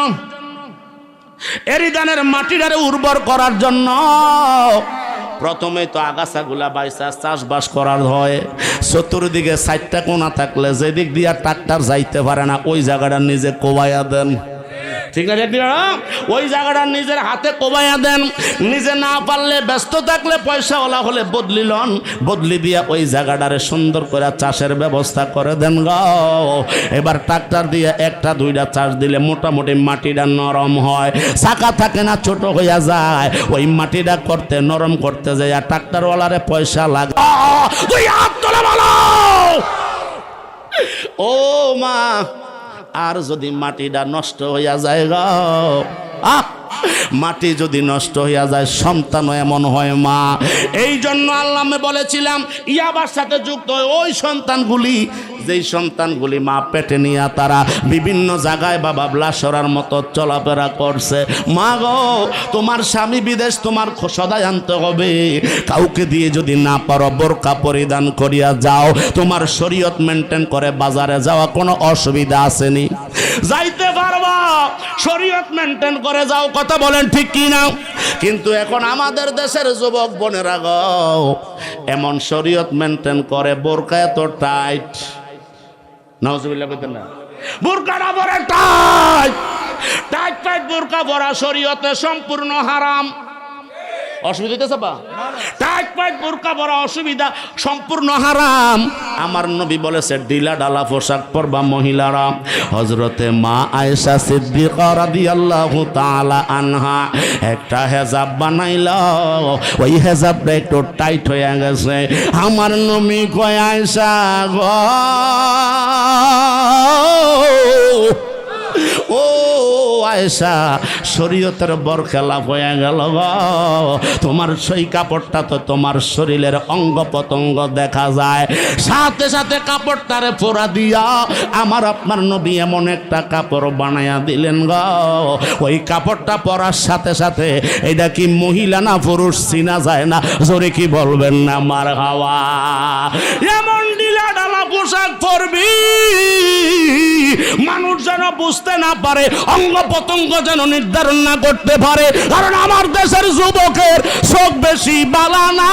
এরিদানের মাটিটারে উর্বর করার জন্য প্রথমে তো আগাছাগুলা বাইসা চাষবাস করার হয়। চতুর্দিকে 4টা কোণা থাকলে যেদিক দিয়া ট্রাক্টর যাইতে পারে না, ওই জায়গাটা নিজে কোবাইয়া দেন, ঠিক আছে? ওই জায়গাটা নিজের হাতে কোবাইয়া দেন। নিজে না পারলে, ব্যস্ত থাকলে, পয়সাওয়ালা হলে বদলি লন, বদলি দিয়া ওই জায়গাটারে সুন্দর করে চাষের ব্যবস্থা করে দেন গো। এবার ট্রাক্টর দিয়ে 1টা 2টা চাষ দিলে মোটামুটি মাটিটা নরম হয়, চাকা থাকে না, ছোট হইয়া যায়। ওই মাটিটা করতে, নরম করতে যায় ট্রাক্টরওয়ালারে পয়সা লাগে। তুই হাত তোলা বলো ও মা। আর যদি মাটিটা নষ্ট হইয়া যায় গো, মাটি যদি নষ্ট হইয়া যায়, সন্তানও এমন হয় মা। এই জন্য আল্লাহ বলেছিলাম ইয়াবার সাথে যুক্ত ওই সন্তানগুলি, যেই সন্তানগুলি মা পেটে নিয়ে তারা বিভিন্ন জায়গায় বাবা ব্লাসরার মতো চলাফেরা করছে। মা গো, তোমার স্বামী বিদেশ, তোমার সদাই আনতে হবে। কাউকে দিয়ে যদি না পারো, বোরকা পরিধান করিয়া যাও। তোমার শরীয়ত মেনটেন করে বাজারে যাওয়া কোনো অসুবিধা আসেনি? যাইতে পারবা, শরীয়ত মেনটেন করে যাও। কথা বলেন ঠিক কি না? কিন্তু এখন আমাদের দেশের যুবক বোনেরা গো, এমন শরীয়ত মেনটেন করে, বোরকা এত টাইট, নাউজুবিল্লাহ বলতেন না, বোরকাটা পরে টাইট টাইট টাইট বোরকা পরা শরীয়তে সম্পূর্ণ হারাম। অসুবিধা হইতেছে বা? টাইট টাইট বোরকা পরা অসুবিধা, সম্পূর্ণ হারাম। আমার নবী বলেছে ঢিলা ঢালা পোশাক পরবা মহিলারা। হযরতে মা আয়েশা সিদ্দিকা রাদিয়াল্লাহু তাআলা আনহা একটা হেজাব বানাইল, ওই হেজাবটা একটু টাইট হয়ে গেছে। আমার নবী কয়, আয়েশা গো, ও আয়েশা, শরীয়তের বরখেলাপ হয়ে গেল গো। তোমার সেই কাপড়টা তো তোমার শরীরের অঙ্গ প্রত্যঙ্গ দেখা যায়, সাথে সাথে কাপড়টারে পোড়া দিয়া আমার আপনার নবী এমন একটা কাপড় বানায়া দিলেন গো। ওই কাপড়টা পরার সাথে সাথে এটা কি মহিলা না পুরুষ চিনা যায় না। জোরে কি বলবেন না মারহাবা? এমন ঢিলা ঢালা পোশাক পরবি, মানুষ যেন বুঝতে না পারে, অঙ্গ প্রত্যঙ্গ যেন নির্ধারণ না করতে পারে। কারণ আমার দেশের যুবকের চোখ বেশি বালা না।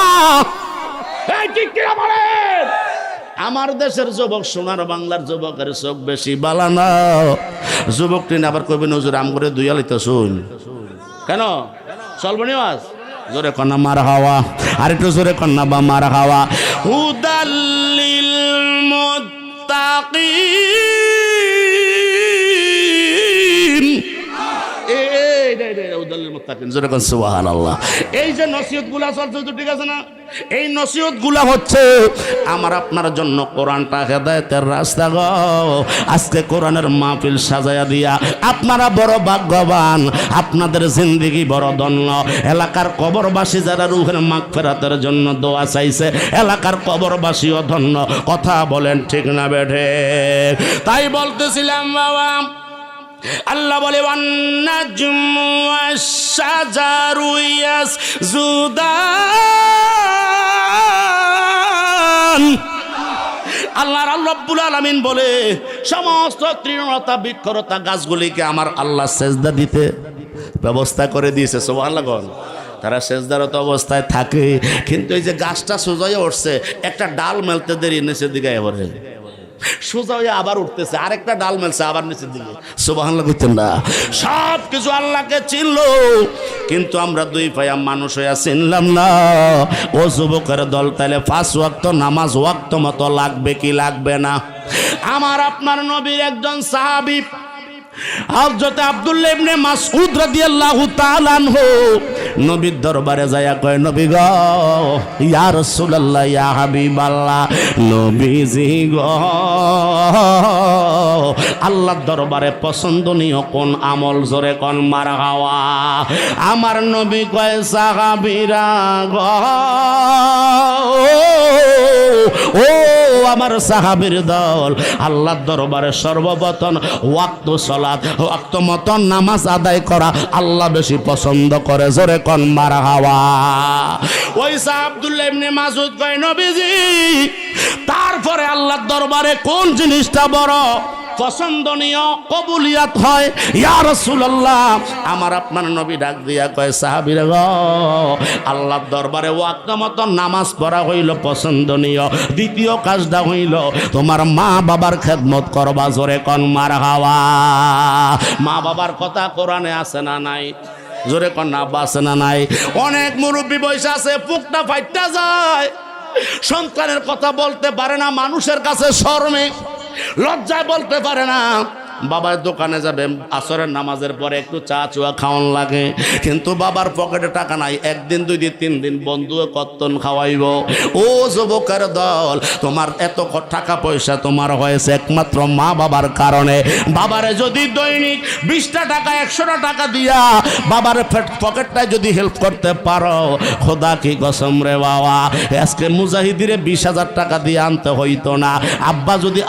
আমার দেশের যুবক, সোনার বাংলার যুবকের চোখ বেশি বালা না। যুবক টিন আবার কবি নজর আম করে দুইয়ালিত শুন কেন চলবনি মাস জোরে কন্যা মার হাওয়া, আর একটু জোরে কন্যা বা মার হাওয়া। হুদাল্লিল মুত্তাকিন, এই যে নসিহত গুলা চলছে ঠিক আছে না? এই নসিহত গুলা হচ্ছে আমার আপনার জন্য। কোরআনটা হেদায়েতের রাস্তা গো। আজকে কোরআনের মাহফিল সাজায়া দিয়া আপনারা বড় ভাগ্যবান, আপনাদের জিন্দেগি বড় ধন্য। এলাকার কবরবাসী যারা রুহের মাগফিরাতের জন্য দোয়া চাইছে, এলাকার কবরবাসীও ধন্য। কথা বলেন ঠিক না বেঠে? তাই বলতেছিলাম বাবা, আল্লাহ বলে ওয়ান্নাজমু ওয়াশ-শাজারু ইয়াসজুদান। আল্লাহ রাব্বুল আলামিন বলে সমস্ত তৃণলতা বৃক্ষলতা গাছগুলিকে আমার আল্লাহ সেজদা দিতে ব্যবস্থা করে দিয়েছে। সুবহানাল্লাহ। তারা সেজদারত অবস্থায় থাকে, কিন্তু এই যে গাছটা সোজা হয়ে উঠছে, একটা ডাল মেলতে দেরি নিচের দিকে এবারে সোজা হয়ে আবার উঠতেছে, আরেকটা ডাল মেলছে আবার নিচের দিকে। সুবহানাল্লাহ কইতেন না? সব কিছু আল্লাহকে চিনলো, কিন্তু আমরা দুই পায়া মানুষ হইয়া চিনলাম না। ও যুবকের দল, তাহলে 5 ওয়াক্ত নামাজ ওয়াক্ত মতো লাগবে কি লাগবে না? আমার আপনার নবীর একজন সাহাবী হযরত আব্দুল্লাহ ইবনে মাসউদ রাদিয়াল্লাহু তাআলা আনহু নবীর দরবারে যায়া কয়, নবী গো, ইয়া রাসূলুল্লাহ, ইয়া হাবিবাল্লাহ, নবীজি গো, আল্লাহর দরবারে পছন্দনীয় কোন আমল? জোরে কোন মারহাওয়া। আমার নবী কয়, সাহাবীরা গো, ও আমার সাহাবীর দল, আল্লাহর দরবারে সর্বপ্রথম ওয়াক্ত সালাত, ওয়াক্ত মতো নামাজ আদায় করা আল্লাহ বেশি পছন্দ করে। জোরে কোন মারহাওয়া। ওই সাহাব আব্দুল্লাহ ইবনে মাসউদ কয়, নবীজি, তারপরে আল্লাহর দরবারে কোন জিনিসটা বড় পছন্দনীয় কবুলিয়াত হয়? ইয়া রাসূলুল্লাহ, আমার আপনার নবী ডাক দিয়া কয়, সাহাবীরা গো, আল্লাহর দরবারে ওয়াক্ত মতো নামাজ পড়া হইল পছন্দনীয়। দ্বিতীয় কাজটা হইল তোমার মা বাবার খেদমত করবা। জোরে কোন মারহাওয়া। মা বাবার কথা কোরআনে আছে না নাই? জোরে কোন না, আছে না নাই? অনেক মুরব্বী বয়স আছে, পুকটা ফাইটটা যায়, সন্তানের কথা বলতে পারে না, মানুষের কাছে শরমে লজ্জায় বলতে পারে না। বাবার দোকানে যাবে, আসরের নামাজের পরে একটু চা চুয়া খাওয়ান লাগে, কিন্তু বাবার পকেটে টাকা নাই। 1 দিন 2 দিন 3 দিন বন্ধু কত্তন খাওয়াইব। ও যুবকের দল, তোমার এত টাকা পয়সা তোমার হয়েছে একমাত্র মা বাবার কারণে। বাবারে যদি দৈনিক 20টা টাকা 100টা টাকা দিয়া বাবার পকেটটায় যদি হেল্প করতে পারো, খোদা কি কসম রে বাবা, আজকে মুজাহিদিরে 20,000 টাকা দিয়ে আনতে হইতো না। আব্বা যদি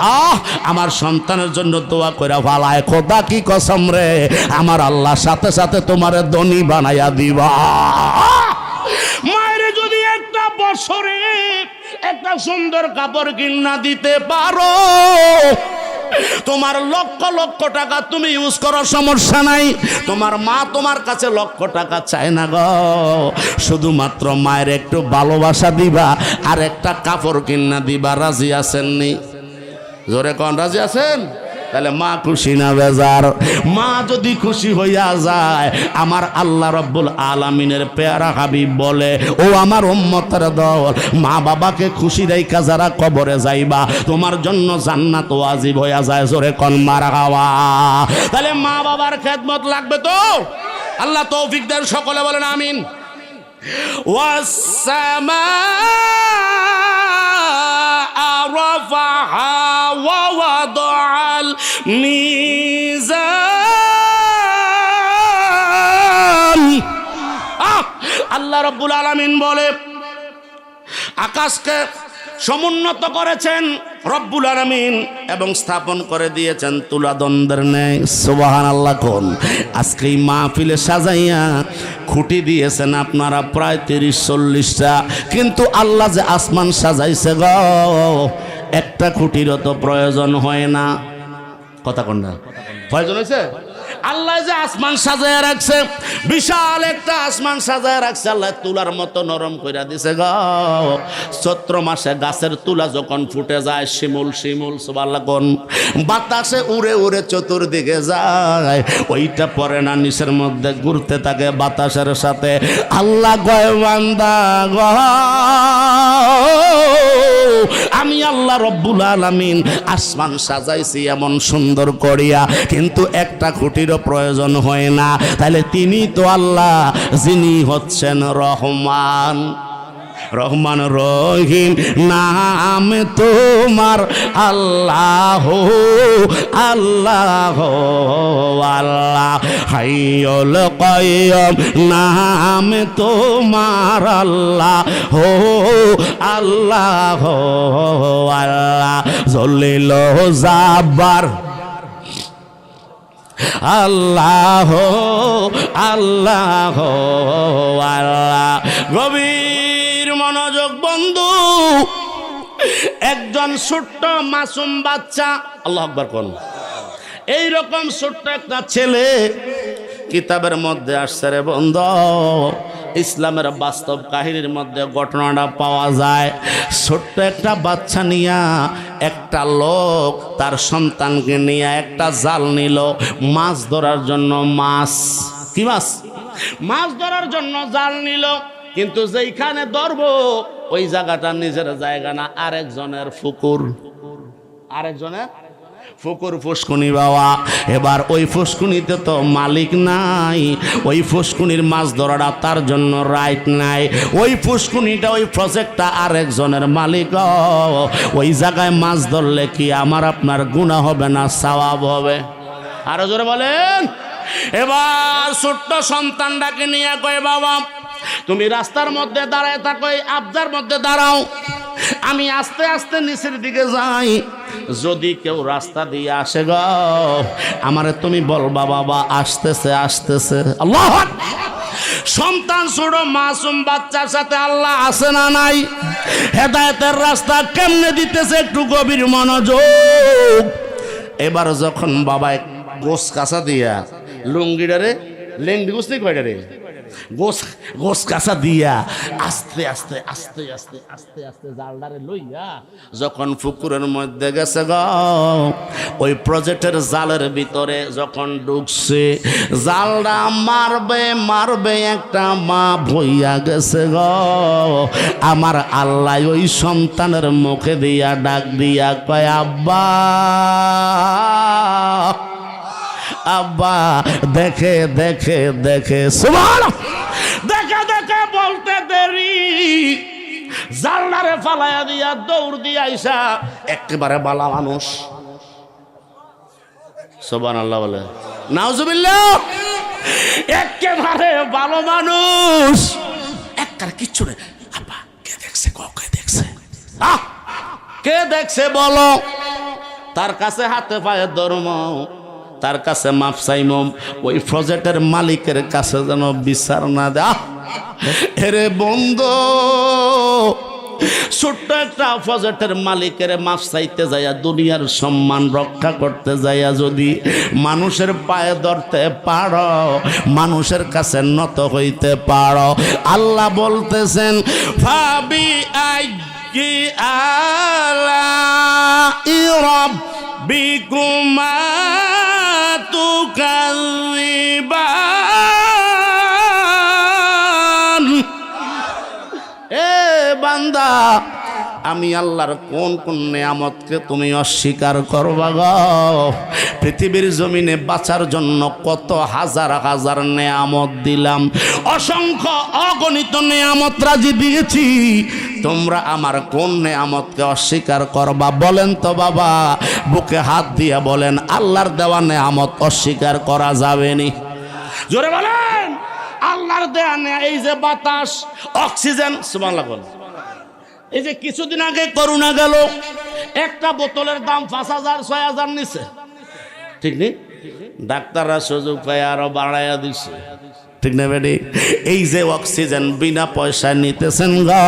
আমার সন্তানের জন্য দোয়া করে ভালায়, খোদা কি কসম রে, আমার আল্লাহ সাথে সাথে তোমারে ধনী বানাইয়া দিবা। মায়ের যদি একটা বছরে একটা সুন্দর কাপড় কিনা দিতে পারো, তোমার লক্ষ লক্ষ টাকা তুমি ইউজ করো, সমস্যা নাই। তোমার মা তোমার কাছে লক্ষ টাকা চায় না গো, শুধুমাত্র মায়ের একটু ভালোবাসা দিবা আর একটা কাপড় কিনা দিবা। রাজি আছেননি? জোরে কোন রাজি আছেন? তাহলে মা খুশি না বেজার? মা যদি খুশি হইয়া যায়, আমার আল্লাহ রাব্বুল আলামিনের পেয়ারা হাবিব বলে, ও আমার উম্মতের দল, মা বাবাকে খুশি রাইখা যারা কবরে যাইবা, তোমার জন্য জান্নাত ওয়াজিব হইয়া যায়। জোরে কোন মারহাবা। তাহলে মা বাবার খেদমত লাগবে তো। আল্লাহ তৌফিক দেন, সকলে বলেন আমিন। ওয়াসসামা رفعها ووضع الميزان। আল্লাহ রাব্বুল আলামিন বলে, আকাশকে সমুন্নত করেছেন রব্বুল আলামিন এবং স্থাপন করে দিয়েছেন তুলাদন্ডের ন্যায়। সুবহানাল্লাহ। কোন আজকে এই মাহফিলে সাজাইয়া খুঁটি দিয়েছেন আপনারা প্রায় 30-40টা, কিন্তু আল্লাহ যে আসমান সাজাইছে গো, একটা খুঁটিরও তো প্রয়োজন হয় না। কথা কোন না? প্রয়োজন হয়েছে? আল্লাহ যে আসমান সাজায় রাখছে, বিশাল একটা আসমান সাজায় রাখছে, আল্লাহ তুলার মতো নরম কইরা দিছে গো। চৈত্র মাসে গাছের তুলা যখন ফুটে যায়, শিমুল শিমুল সুবহানাল্লাহ কোন বাতাসে উড়ে উড়ে চতুর্দিকে যায়, ওইটা পরে না নিচের মধ্যে ঘুরতে থাকে বাতাসের সাথে। আল্লাহ কয় বান্দা গো, আমি আল্লাহ রব্বুল আলামিন আসমান সাজাইছি এমন সুন্দর করিয়া, কিন্তু একটা খুঁটিরও প্রয়োজন হয় না। তাহলে তিনি তো আল্লাহ, যিনি হচ্ছেন রহমান। রহমান রহিম নাম তোমার, আল্লাহ আল্লাহ আল্লাহ। হাইয়ুল কাইয়ুম নাম তোমার, আল্লাহ আল্লাহ আল্লাহ। জলিল জাব্বার আল্লাহ আল্লাহ আল্লাহ। গভীর মনোযোগ বন্ধু, একজন ছোট্ট মাসুম বাচ্চা, আল্লাহু আকবার কোন, এইরকম ছোট্ট একটা ছেলে কিতাবের মধ্যে আসছে রে বন্ধু। ইসলামের বাস্তব কাহিনীর মধ্যে ঘটনাটা পাওয়া যায়। ছোট্ট একটা বাচ্চা নিয়া একটা লোক তার সন্তানকে নিয়ে একটা জাল নিল মাছ ধরার জন্য। মাছ কি মাছ? মাছ ধরার জন্য জাল নিল, কিন্তু যেইখানে ধরবো ওই জায়গাটা নিজের জায়গা না, আরেকজনের পুকুর, আরেকজনের পুকুর ফুসকুনি বাবা। এবার ওই ফুসকুনিতে তো মালিক নাই, ওই ফুসকুনির মাছ ধরাটা তার জন্য রাইট নাই। ওই ফুসকুনিটা, ওই প্রজেক্টটা আরেকজনের মালিক। ওই জায়গায় মাছ ধরলে কি আমার আপনার গুনাহ হবে না সওয়াব হবে? আরো জোরে বলেন। এবার ছোট্ট সন্তানটাকে নিয়ে কয়, বাবা তুমি রাস্তার মধ্যে দাঁড়ায় থাকো, এই আবদার মধ্যে দাঁড়াও, আমি আস্তে আস্তে নিচের দিকে যাই, যদি কেউ রাস্তা দিয়ে আসে গো আমারে তুমি বলবা বাবা আসতেছে আসতেছে। আল্লাহু আকবার। সন্তান ছোট মাসুম বাচ্চার সাথে আল্লাহ আছে না নাই? হেদায়েতের রাস্তা কেমনে দিতেছে একটু গভীর মনোযোগ। এবার যখন বাবা গোস কাঁচা দিয়া লুঙ্গিটারে লেংডি গুছতে কয়টারে গোস কাঁচা দিয়া আস্তে আস্তে আস্তে আস্তে আস্তে আস্তে জালডারে লইয়া যখন পুকুরের মধ্যে গেছে গো, ওই প্রজেক্টের জালের ভিতরে যখন ঢুকছে, জালটা মারবে মারবে একটা মা ভইয়া গেছে গো। আমার আল্লাহ ওই সন্তানের মুখে দিয়া ডাক দিয়া কয়, আব্বা আব্বা দেখে দেখে দেখে, সুবহানাল্লাহ, দেখে দেখে বলতে দেরি, জালনারে ফালাইয়া দিয়া দৌড় দিয়া আইসা একেবারে বালা মানুষ। সুবহানাল্লাহ বলে, নাউজুবিল্লাহ, একেবারে ভালো মানুষ, একবার কিচ্ছু নেই। আব্বা কে দেখছে? কে দেখছে? কে দেখছে বলো? তার কাছে হাতে পায়ে ধর্ম, তার কাছে মাপ চাইমম, ওই প্রজেক্টের মালিকের কাছে যেন বিচার না দেয়। এরে বন্ধু, ছোট্ট একটা প্রজেক্টের মালিকের মাপ চাইতে যাইয়া, দুনিয়ার সম্মান রক্ষা করতে যাইয়া যদি মানুষের পায়ে ধরতে পারো, মানুষের কাছে নত হইতে পারো, আল্লাহ বলতেছেন ফাবি আইয়ি আলাই রাব্বিকুমা তুকাযিবান। এ বান্দা, আমি আল্লাহর কোন কোন নেয়ামতকে তুমি অস্বীকার করবা গো? পৃথিবীর জমিনে বাঁচার জন্য কত হাজার হাজার নেয়ামত দিলাম, অসংখ্য অগণিত নেয়ামত রাজি দিয়েছি, তোমরা আমার কোন নেয়ামতকে অস্বীকার করবা? বলেন তো বাবা, বুকে হাত দিয়ে বলেন, আল্লাহর দেওয়া নেয়ামত অস্বীকার করা যাবে নি? জোরে বলেন। আল্লাহর দেওয়া এই যে বাতাস, অক্সিজেন, সুবহানাল্লাহ বলেন। এই যে কিছুদিন আগে করোনা গেল, একটা বোতলের দাম 5,000 6,000 নিছে, ঠিক নেই? ডাক্তাররা সুযোগ পায় আরো বাড়াইয়া দিচ্ছে, ঠিক না বেডি? এই যে অক্সিজেন বিনা পয়সায় নিতেছেন গো,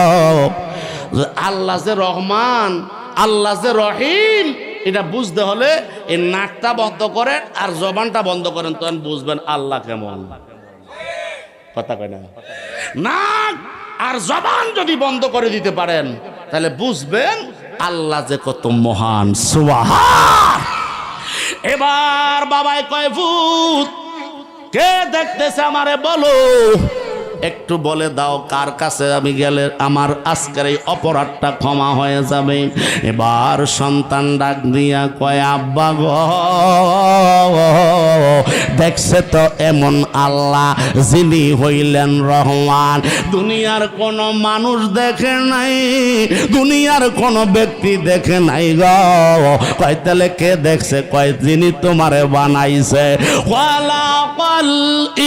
আল্লাহ যে রহমান, আল্লাহ যে রহিম, এটা বুঝতে হলে এই নাকটা বন্ধ করেন আর জবানটা বন্ধ করেন, তখন বুঝবেন আল্লাহ কেমন। কথা কয় না? নাক আর জবান যদি বন্ধ করে দিতে পারেন তাহলে বুঝবেন আল্লাহ যে কত মহান। সুবহান। এবার বাবাই কয় ভূত কে দেখতেছে আমারে বলো, একটু বলে দাও কার কাছে আমি গেলে আমার আজকের এই অপরাধটা ক্ষমা হয়ে যাবে। এবার সন্তান ডাক দিয়া কয় আব্বা গো, দেখছে তো এমন আল্লাহ যিনি হইলেন রহমান, দুনিয়ার কোন মানুষ দেখে নাই, দুনিয়ার কোন ব্যক্তি দেখে নাই গো। কয় তাহলে কে দেখছে? কয় যিনি তোমারে বানাইছে। ওয়ালাকাল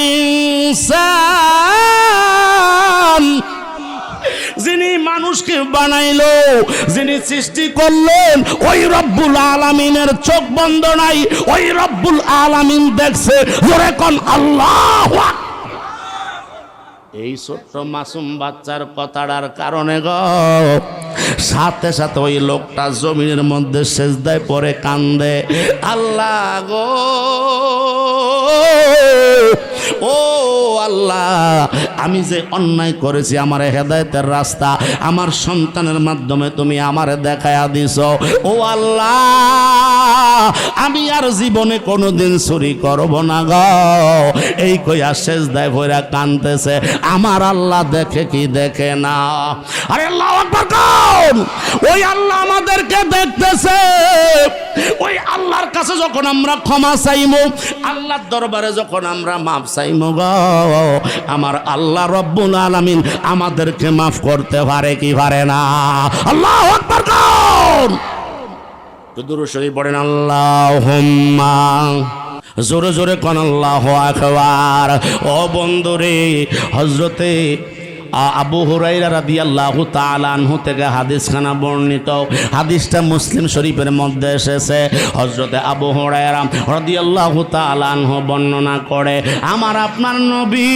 ইনসান, যিনি মানুষকে বানাইলো, যিনি সৃষ্টি করলেন, ওই রব্বুল আলামিনের চোখ বন্ধ নাই, ওই রব্বুল আলামিন দেখছে। জোরে কোন আল্লাহু আকবার। এই ছোট্ট মাসুম বাচ্চার কথাটার কারণে গো সাথে সাথে ওই লোকটা জমিনের মধ্যে সেজদায় পড়ে কান্দে, আল্লাহ গো, ও আল্লাহ, আমি যে অন্যায় করেছি, আমার হেদায়েতের রাস্তা আমার সন্তানের মাধ্যমে তুমি আমারে দেখায়া দিছো। ও আল্লাহ, আমি আর জীবনে কোনোদিন চুরি করব না গো। এই কইয়া সেজদায় পড়ে কাঁদতেছে। আমার আল্লাহ দেখে কি দেখে না? আরে আল্লাহু আকবার কোন? ওই আল্লাহ আমাদেরকে দেখতেছে। ওই আল্লাহর কাছে যখন আমরা ক্ষমা চাইমু, আল্লাহর দরবারে যখন আমরা মাফ চাইমু গো, আমার আল্লাহ রব্বুল আলামিন আমাদেরকে মাফ করতে পারে কি পারে না? আল্লাহু আকবার কোন? দুরূদ শরীফ পড়েন আল্লাহুম্মা, জোরে জোরে কোন আল্লাহু আকবার। ও বন্ধুরে, হযরতে আবু হুরায়রা রাদিয়াল্লাহু তাআলা আনহু থেকে হাদিসখানা বর্ণিত। হাদিসটা মুসলিম শরীফের মধ্যে এসেছে। হযরতে আবু হুরায়রা রাদিয়াল্লাহু তাআলা আনহু বর্ণনা করে, আমার আপনার নবী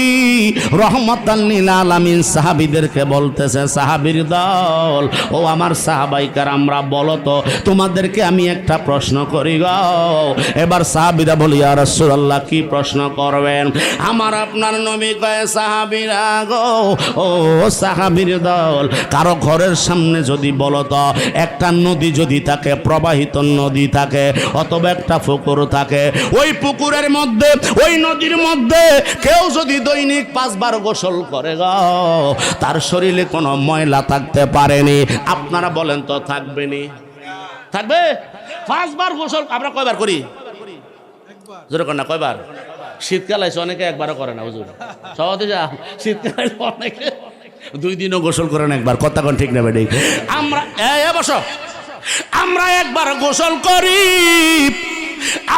রহমাতাল লিল আলামিন সাহাবীদেরকে বলতেছে, সাহাবীর দল, ও আমার সাহাবায়ে কেরামরা, বলো তো তোমাদেরকে আমি একটা প্রশ্ন করি গো। এবার সাহাবীরা বলি, ইয়া রাসূলুল্লাহ, কি প্রশ্ন করবেন? আমার আপনার নবী কয়, সাহাবীরা গো, ও সাহাবীর দল, কারো ঘরের সামনে যদি বলতো একটা নদী যদি থাকে, প্রবাহিত নদী থাকে, অথবা একটা পুকুর থাকে, ওই পুকুরের মধ্যে, ওই নদীর মধ্যে কেউ যদি দৈনিক 5 বার গোসল করে গো, তার শরীরে কোনো ময়লা থাকতে পারেনি? আপনারা বলেন তো থাকবে নি? থাকবে? 5 বার গোসল আমরা কয়বার করি? জোরে কর না, কয়বার? শীতকালে অনেকে একবারও করে না হুজুর, সহজে যা। শীতকালে অনেকে 2 দিনও গোসল করেন একবার। কথা কোন ঠিক না বেডি? আমরা বসো, আমরা একবার গোসল করি।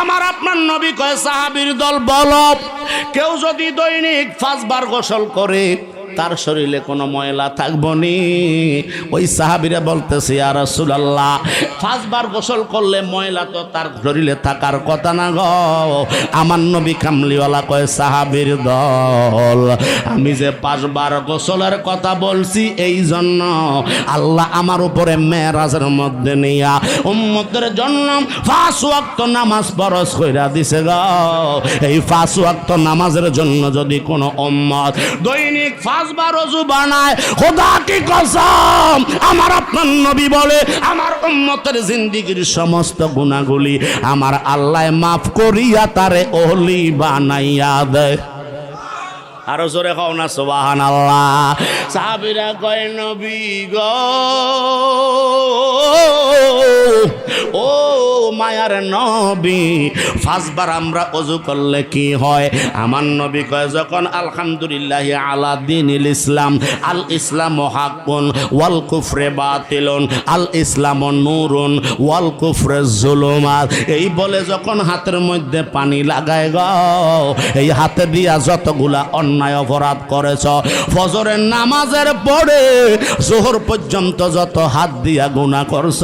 আমার আপনার নবী কয়, সাহাবীর দল বলো, কেউ যদি দৈনিক 5 বার গোসল করে তার শরীরে কোনো ময়লা থাকবো নি? ওই সাহাবীরা বলতেছে, ইয়া রাসূলুল্লাহ, 5 বার গোসল করলে ময়লা তো তার শরীরে থাকার কথা না গো। আমার নবী কামলিওয়ালা কয়, সাহাবীর দল, আমি যে 5 বার গোসলের কথা বলছি এই জন্য আল্লাহ আমার উপরে মেরাজের মধ্যে নিয়া উম্মতের জন্য 5 ওয়াক্ত নামাজ ফরজ কইরা দিছে গো। এই 5 ওয়াক্ত নামাজের জন্য যদি কোনো উম্মত দৈনিক 5 বার ওযু বানায়, খোদা কি কসম, আমার আপনার নবী বলে আমার উম্মতের জিন্দেগীর সমস্ত গুনাহগুলি আমার আল্লাহ মাফ করিয়া তারে ওলি বানাইয়া দেয়। আরো জোরে কও না সুবহানাল্লাহ। সাহাবীরা কয়, নবী গো, ও মায়ার নবী, 5 বার আমরা ওযু করলে কি হয়? আমার নবী কয়, যখন আলহামদুলিল্লাহি আলা দীনিল ইসলাম, আল ইসলামু হাক্কুন ওয়াল কুফরে বাতিলুন, আল ইসলামু নূরুন ওয়াল কুফরে যুলুমাত, এই বলে যখন হাতের মধ্যে পানি লাগায় গো, এই হাতে দিয়া যতগুলা অন্যায় অপরাধ করেছ, ফজরের নামাজের পরে জোহর পর্যন্ত যত হাত দিয়া গুনাহ করছ,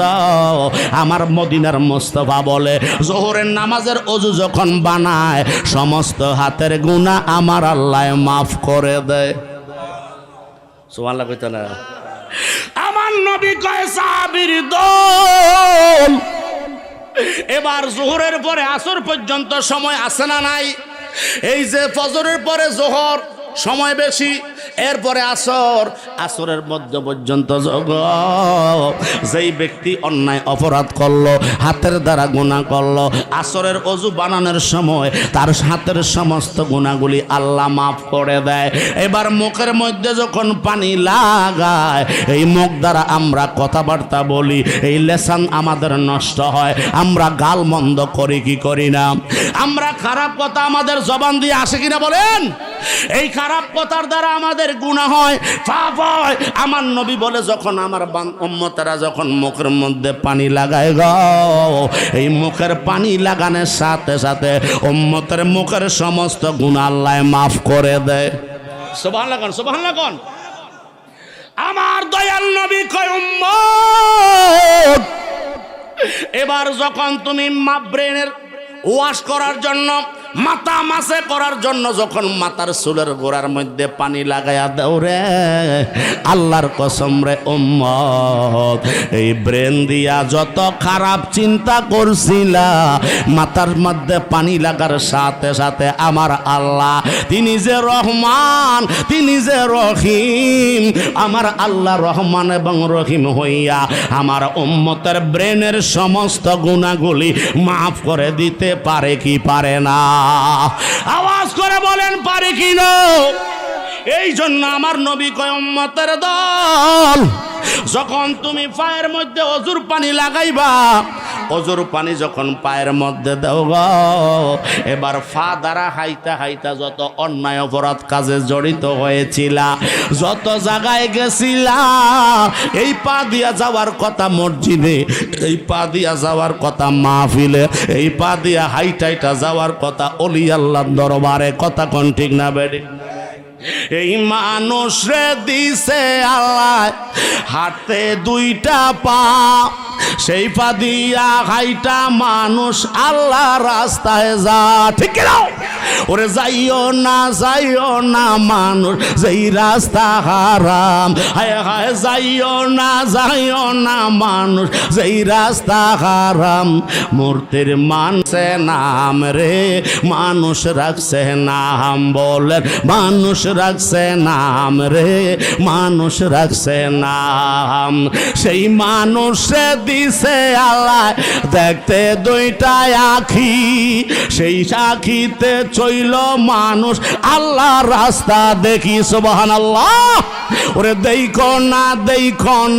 আমার মদিনার মুস্তাফা বলে জোহরের নামাজের ওযু যখন বানায় সমস্ত হাতের গুনাহ আমার আল্লাহ মাফ করে দেয়। সুবহানাল্লাহ কইতে না? আমার নবী কয়, সাহাবীর দল, এবার জোহরের পরে আসর পর্যন্ত সময় আছে না নাই? এই যে ফজরের পরে জোহর সময় বেশি, এরপরে আসর, আসরের মধ্য পর্যন্ত যেই ব্যক্তি অন্যায় অপরাধ করলো, হাতের দ্বারা গুনাহ করলো, আসরের অজু বানানোর সময় তার হাতের সমস্ত গুনাহগুলি আল্লাহ মাফ করে দেয়। এবার মুখের মধ্যে যখন পানি লাগায়, এই মুখ দ্বারা আমরা কথাবার্তা বলি, এই লেসান আমাদের নষ্ট হয়, আমরা গাল মন্দ করি কি করি না? আমরা খারাপ কথা আমাদের জবান দিয়ে আসে কিনা বলেন? এই খারাপ কথার দ্বারা আমাদের গুনাহ হয়, পাপ হয়। আমার নবী বলে, যখন আমার উম্মতেরা যখন মুখের মধ্যে পানি লাগায় গো, এই মুখের পানি লাগানোর সাথে সাথে উম্মতের মুখের সমস্ত গুনাহ আল্লাহ মাফ করে দেয়। সুবহানাল্লাহ কোন, সুবহানাল্লাহ কোন। আমার দয়াল নবী কয়, উম্মত এবার যখন তুমি ব্রেনের ওয়াশ করার জন্য, মাথা মাসে করার জন্য যখন মাথার চুলের গোড়ার মধ্যে পানি লাগাইয়া দাও রে, আল্লাহর কসম রে উম্মত, এই ব্রেন দিয়া যত খারাপ চিন্তা করছিলা, মাথার মধ্যে পানি লাগার সাথে সাথে আমার আল্লাহ, তিনি যে রহমান, তিনি যে রহিম, আমার আল্লাহ রহমান এবং রহিম হইয়া আমার উম্মতের ব্রেনের সমস্ত গুনাহগুলি মাফ করে দিতে পারে কি পারে না? আওয়াজ করে বলেন, পারে কি না? এই জন্য আমার নবী কয়, উম্মতের দল, যখন তুমি পায়ের মধ্যে অজুর পানি লাগাইবা, অজুর পানি যখন পায়ের মধ্যে দাও গো, এবার ফা দ্বারা হাইতা হাইতা যত অন্যায় অপরাধ কাজে জড়িত হয়েছিলা, যত জায়গায় গেছিলা, এই পা দিয়া যাওয়ার কথা মসজিদে, এই পা দিয়া যাওয়ার কথা মাহফিলে, এই পা দিয়া হাইটাইটা যাওয়ার কথা অলি আল্লাহর দরবারে, কথা কোন ঠিক না বেড়ে? এই মানুষ রে দিছে আল্লাহ হাতে দুইটা পা, সেই পা দিয়া হাইটা মানুষ আল্লাহ রাস্তায় যা, ঠিক না? ওরে যাইও না মানুষ যেই রাস্তা হারাম, হায় হায় যাইও না মানুষ যেই রাস্তা হারাম, মূর্তির মানছে নাম রে, মানুষ রাখছে নাম, বলেন মানুষ রাখছে নাম রে, মানুষ রাখছে নাম। সেই মানুষে দিছে আল্লাহ দেখতে দুইটা আখি, সেই আখিতে চইল মানুষ আল্লাহ রাস্তা দেখি, সুবহানাল্লাহ। ওরে দেখো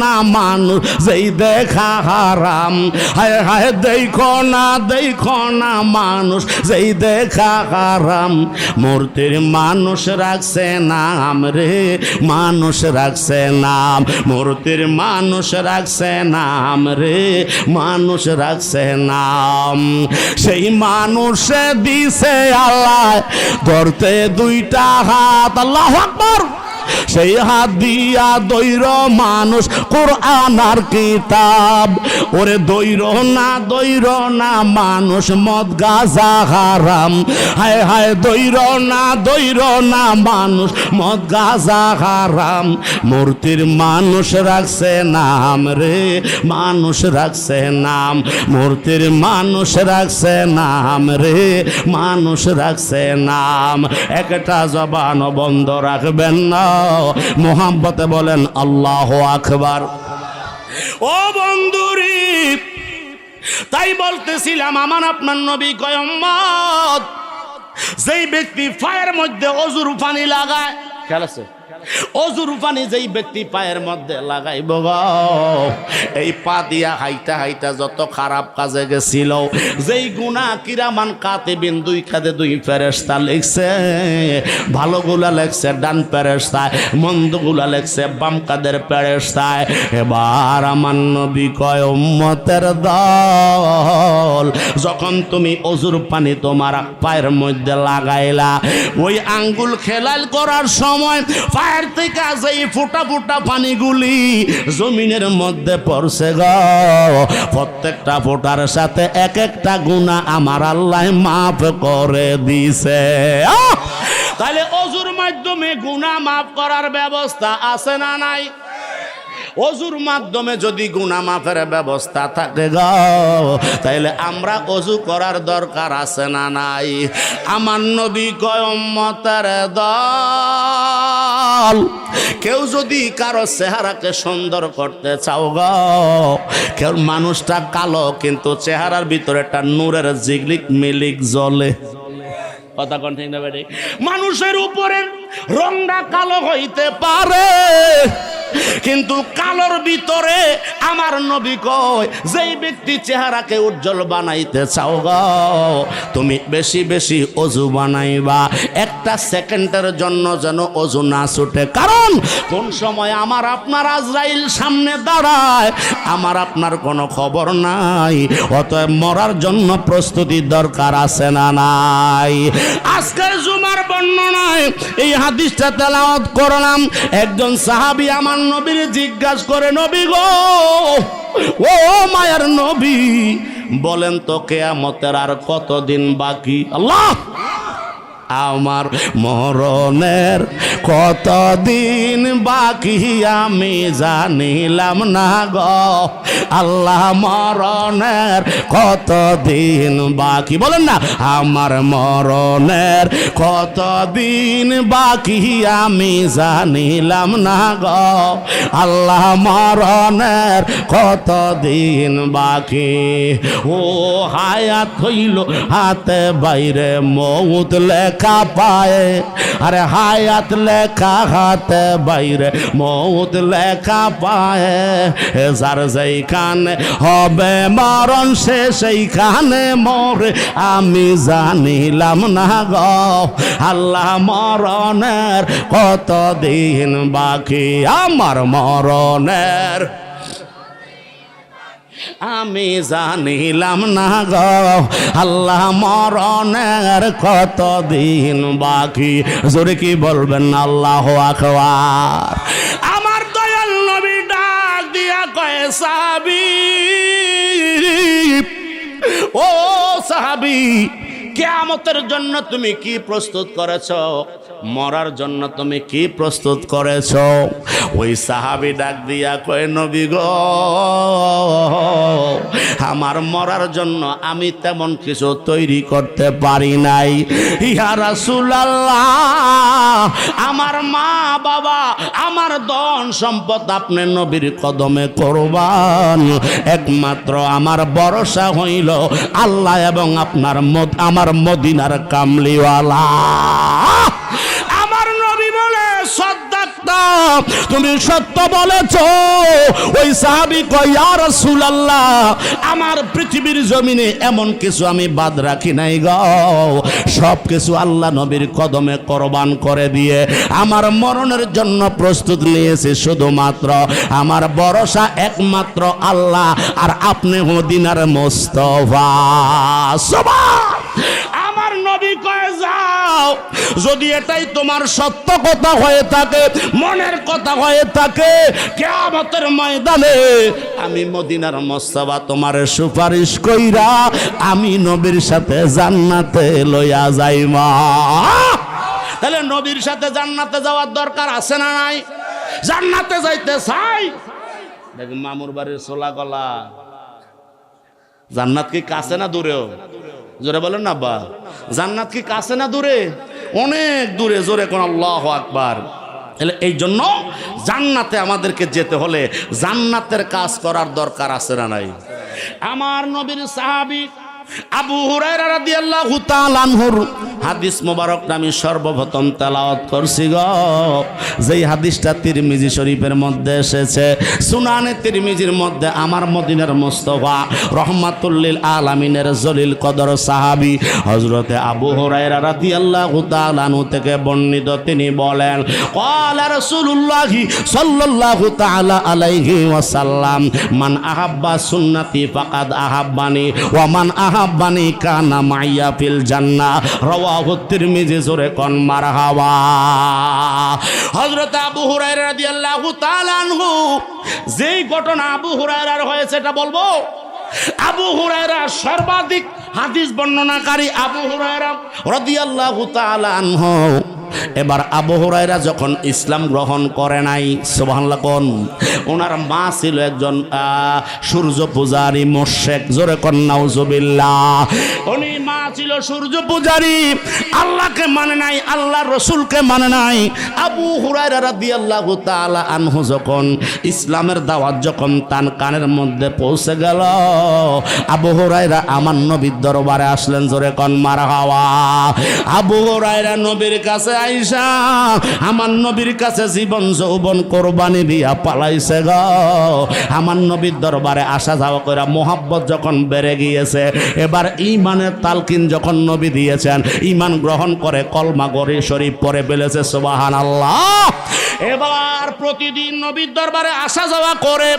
না মানুষ যেই দেখা হারাম, হায় হায় দেখো না মানুষ যেই দেখা হারাম, মূর্তির মানুষ রাখছে নাম রে, মানুষ রাখছে নাম, মূর্তির মানুষ রাখছে নাম রে, মানুষ রাখছে নাম। সেই মানুষে দিছে আল্লাহ ধরতে দুইটা হাত, আল্লাহু আকবার। সেই হাত দিয়া দৈর মানুষ কোরআন আর কিতাব, ওরে দৈর না মানুষ মদ গাঁজা হারাম, হায় হায় দৈর না মানুষ মদ গাঁজা হারাম, মূর্তির মানুষ রাখছে নাম রে, মানুষ রাখছে নাম, মূর্তির মানুষ রাখছে নাম রে, মানুষ রাখছে নাম। একটা জবান বন্ধ রাখবেন না, মোহাম্মতে বলেন আল্লাহু আকবার। ও বন্ধুরি, তাই বলতেছিলাম আমার আপনার নবী কয়, উম্মত যেই ব্যক্তি পায়ের মধ্যে অজুর পানি লাগায়, খেয়াল আছে, অজুর পানি যেই ব্যক্তি পায়ের মধ্যে লাগাইব গো, এই পা দিয়া হাইটা হাইটা যত খারাপ কাজে গেছিল, যেই গুনাহ কিরামান কাতিবিন দুই কাঁধে দুই ফেরেশতা লিখছে, ভালো গুলা লেখছে ডান ফেরেশতায়, মন্দ গুলা লেখছে বাম কাঁধের ফেরেশতায়। এবার আমার নবী কয়, উম্মতের দল, যখন তুমি অজুর পানি তোমার পায়ের মধ্যে লাগাইলা, ওই আঙ্গুল খেলাল করার সময় পায়ের থেকে যেই ফোঁটা ফোঁটা পানিগুলি জমিনের মধ্যে পড়ছে গো, প্রত্যেকটা ফোঁটার সাথে এক একটা গুনাহ আমার আল্লাহ মাফ করে দিছে। তাহলে অজুর মাধ্যমে গুনাহ মাফ করার ব্যবস্থা আছে না নাই? অজুর মাধ্যমে যদি গুনাহ মাফের ব্যবস্থা থাকে গো, তাইলে আমরা অজু করার দরকার আছে না নাই? আমার নবী কয় উম্মতের দল, কেউ যদি কারো চেহারাকে সুন্দর করতে চাও গো, কেউ মানুষটা কালো কিন্তু চেহারার ভিতরে একটা নূরের জিগলিক মিলিক জ্বলে, কথা কোন ঠিক না বেটি? মানুষের উপরে রংটা কালো হইতে পারে, কিন্তু কালোর ভিতরে আমার নবী কয় যেই ব্যক্তি চেহারাকে উজ্জ্বল বানাইতে চাও গো, তুমি বেশি বেশি অজু বানাইবা, একটা সেকেন্ডের জন্য যেন অজু না ছুটে। কারণ কোন সময় আমার আপনার আজরাইল সামনে দাঁড়ায় আমার আপনার কোনো খবর নাই, অতএব মরার জন্য প্রস্তুতি দরকার আছে না নাই? আজকের জুমার বর্ণনায় এই হাদিসটা তেলাওয়াত করলাম। একজন সাহাবী আমার নবীর জিজ্ঞাসা করে, নবী গো, ও মায়ার নবী, বলেন তো কিয়ামতের আর কতদিন বাকি? আল্লাহ, আমার মরণের কতদিন বাকি আমি জানিলাম না গো, আল্লাহ মরণের কতদিন বাকি, বলেন না, আমার মরণের কতদিন বাকি আমি জানিলাম না গো, আল্লাহ মরণের কতদিন বাকি। ও হায়াত হইল হাতে বাইরে মউত লেখা পায়ে, আরে হায়াত লেখা হাতে বাইরে মউত লেখা পায়ে, যার যেইখানে হবে মরণ সে সেইখানে মরে আমি জানিলাম না গো, আল্লাহ মরণের কতদিন বাকি, আমার মরণের আমি জানিলাম না গো, আল্লাহ মরণের কতদিন বাকি। জোরে কি বলবেন আল্লাহু আকবার? আমার দয়াল নবী ডাক দিয়া কয়, সাহাবী, ও সাহাবী, কিয়ামতের জন্য তুমি কি প্রস্তুত করেছো? মরার জন্য তুমি কি প্রস্তুত করেছো? ওই সাহাবী ডাক দিয়া কয়, নবী গো, আমার মরার জন্য আমি তেমন কিছু তৈরি করতে পারি নাই। ইয়া রাসূলুল্লাহ, আমার মা বাবা, আমার ধন সম্পদ আপনি নবীর কদমে কোরবান, একমাত্র আমার ভরসা হইল আল্লাহ এবং আপনার আমার মদিনার কামলিওয়ালা। আমার নবী বলে, সাদাক্তা, তুমি সত্য বলেছ। ওই সাহাবী কয়, ইয়া রাসূলুল্লাহ, আমার পৃথিবীর জমিনে এমন কিছু আমি বাদ রাখি নাই গো, সব কিছু আল্লাহ নবীর কদমে কোরবান করে দিয়ে আমার মরণের জন্য প্রস্তুত নিয়েছি। শুধুমাত্র আমার ভরসা একমাত্র আল্লাহ আর আপনি মদিনার মুস্তাফা। সুবহান। আমার নবী কয়ে, যাও, যদি এটাই তোমার সত্য কথা হয়ে থাকে, মনের কথা হয়ে থাকে, কিয়ামতের ময়দানে আমি মদিনার মুস্তাফা তোমার সুপারিশ কইরা আমি নবীর সাথে জান্নাতে লইয়া যাইমা। তাহলে নবীর সাথে জান্নাতে যাওয়ার দরকার আছে না নাই? জান্নাতে যাইতে চাই, দেখুন মামুর বাড়ির সোলা গলা, জান্নাত কি কাছে না দূরেও? জোরে বলেন না বা, জান্নাত কি কাছে না দূরে? অনেক দূরে। জোরে কোন আল্লাহু আকবার। এই জন্য জান্নাতে আমাদেরকে যেতে হলে জান্নাতের কাজ করার দরকার আছে না নাই? আমার নবীর সাহাবী আবু হুরায়রা রাদিয়াল্লাহু তাআলা আনহুর হাদিস মোবারক আমি সর্বপ্রথম তেলাওয়াত করছি গো, যেই হাদিসটা তিরমিজি শরীফের মধ্যে এসেছে, সুনানে তিরমিজির মধ্যে আমার মদিনার মুস্তাফা রহমাতুল লিল আলামিনের জলিল কদর সাহাবী হযরতে আবু হুরায়রা রাদিয়াল্লাহু তাআলা আনহু থেকে বর্ণিত, তিনি বলেন, ক্বালা রাসূলুল্লাহি সাল্লাল্লাহু তাআলা আলাইহি ওয়াসাল্লাম, মান আহাব্বা সুন্নতি ফাকাদ আহাব্বানি ওয়া মান আহাব্বানি কানা মাইয়া ফিল জান্নাহ। রাওয়াহু তিরমিজি। জোরে কোন মারহাবা। হযরত আবু হুরায়রা রাদিয়াল্লাহু তাআলা আনহু, যেই ঘটনা আবু হুরায়রার হয়েছে এটা বলবো। আবু হুরায়রা সর্বাধিক হাদিস বর্ণনাকারী আবু হুরায়রা রাদিয়াল্লাহু তাআলা আনহু এবার আবু হুরায়রা যখন ইসলাম গ্রহণ করে নাই, সুবহানাল্লাহ কোন, ওনার মা ছিল একজন সূর্য পূজারী মুশরিক, জোরে কোন নাউজুবিল্লাহ। উনি মা ছিল সূর্য পূজারী, আল্লাহকে মানে নাই, আল্লাহর রাসূলকে মানে নাই। আবু হুরায়রা রাদিয়াল্লাহু তাআলা আনহু যখন ইসলামের দাওয়াত যখন তার কানের মধ্যে পৌঁছে গেল, আবু হুরায়রা আমার নবীর দরবারে আসলেন, জোরে কোন মারহাবা। আবু হুরায়রা নবীর কাছে আইসা আমার নবীর কাছে জীবন যৌবন কোরবানি দিয়া পালাইছে গো। আমার নবীর দরবারে আসা যাওয়া করে মোহাব্বত যখন বেড়ে গিয়েছে, এবার ঈমানের তালকিন যখন নবী দিয়েছেন, ঈমান গ্রহণ করে কলমা গরি শরীফ পড়ে ফেলেছে, সুবহানাল্লাহ। এবার প্রতিদিন নবীর দরবারে আসা যাওয়া করে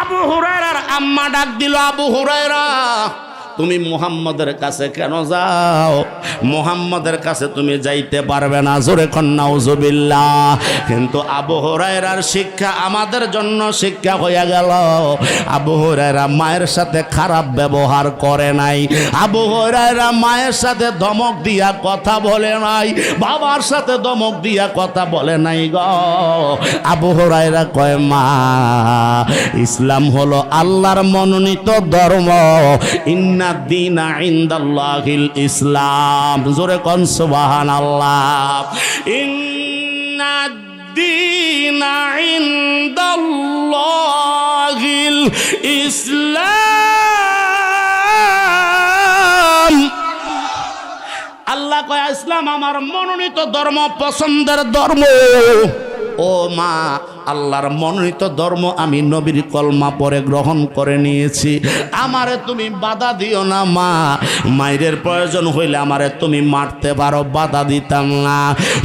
আবু হুরায়রার আম্মা ডাক দিল, আবু হুরায়রা তুমি মুহাম্মদের কাছে কেন যাও? মুহাম্মদের কাছে তুমি যাইতে পারবে না, জোরে কোন নাউজুবিল্লাহ। কিন্তু আবু হুরায়রার শিক্ষা আমাদের জন্য শিক্ষা হয়ে গেল। আবু হুরায়রা মায়ের সাথে খারাপ ব্যবহার করে নাই, আবু হুরায়রা মায়ের সাথে ধমক দিয়া কথা বলে নাই, বাবার সাথে ধমক দিয়া কথা বলে নাই গো। আবু হুরায়রা কয়, মা ইসলাম হলো আল্লাহর মনোনীত ধর্ম, ইন্না দিনা ইনদাল্লাহিল ইসলাম, জোরে কোন সুবহানাল্লাহ। ইন্না দিনা ইনদাল্লাহিল ইসলাম। আল্লাহ কয় ইসলাম আমার মনোনীত ধর্ম, পছন্দের ধর্ম। ও মা, আল্লাহর মনোনীত ধর্ম আমি নবীর কলমা পরে গ্রহণ করে নিয়েছি, আমারে তুমি বাধা দিও না মা। মায়ের প্রয়োজন হইলে আমারে তুমি মারতে পারো, বাধা দিতাম না।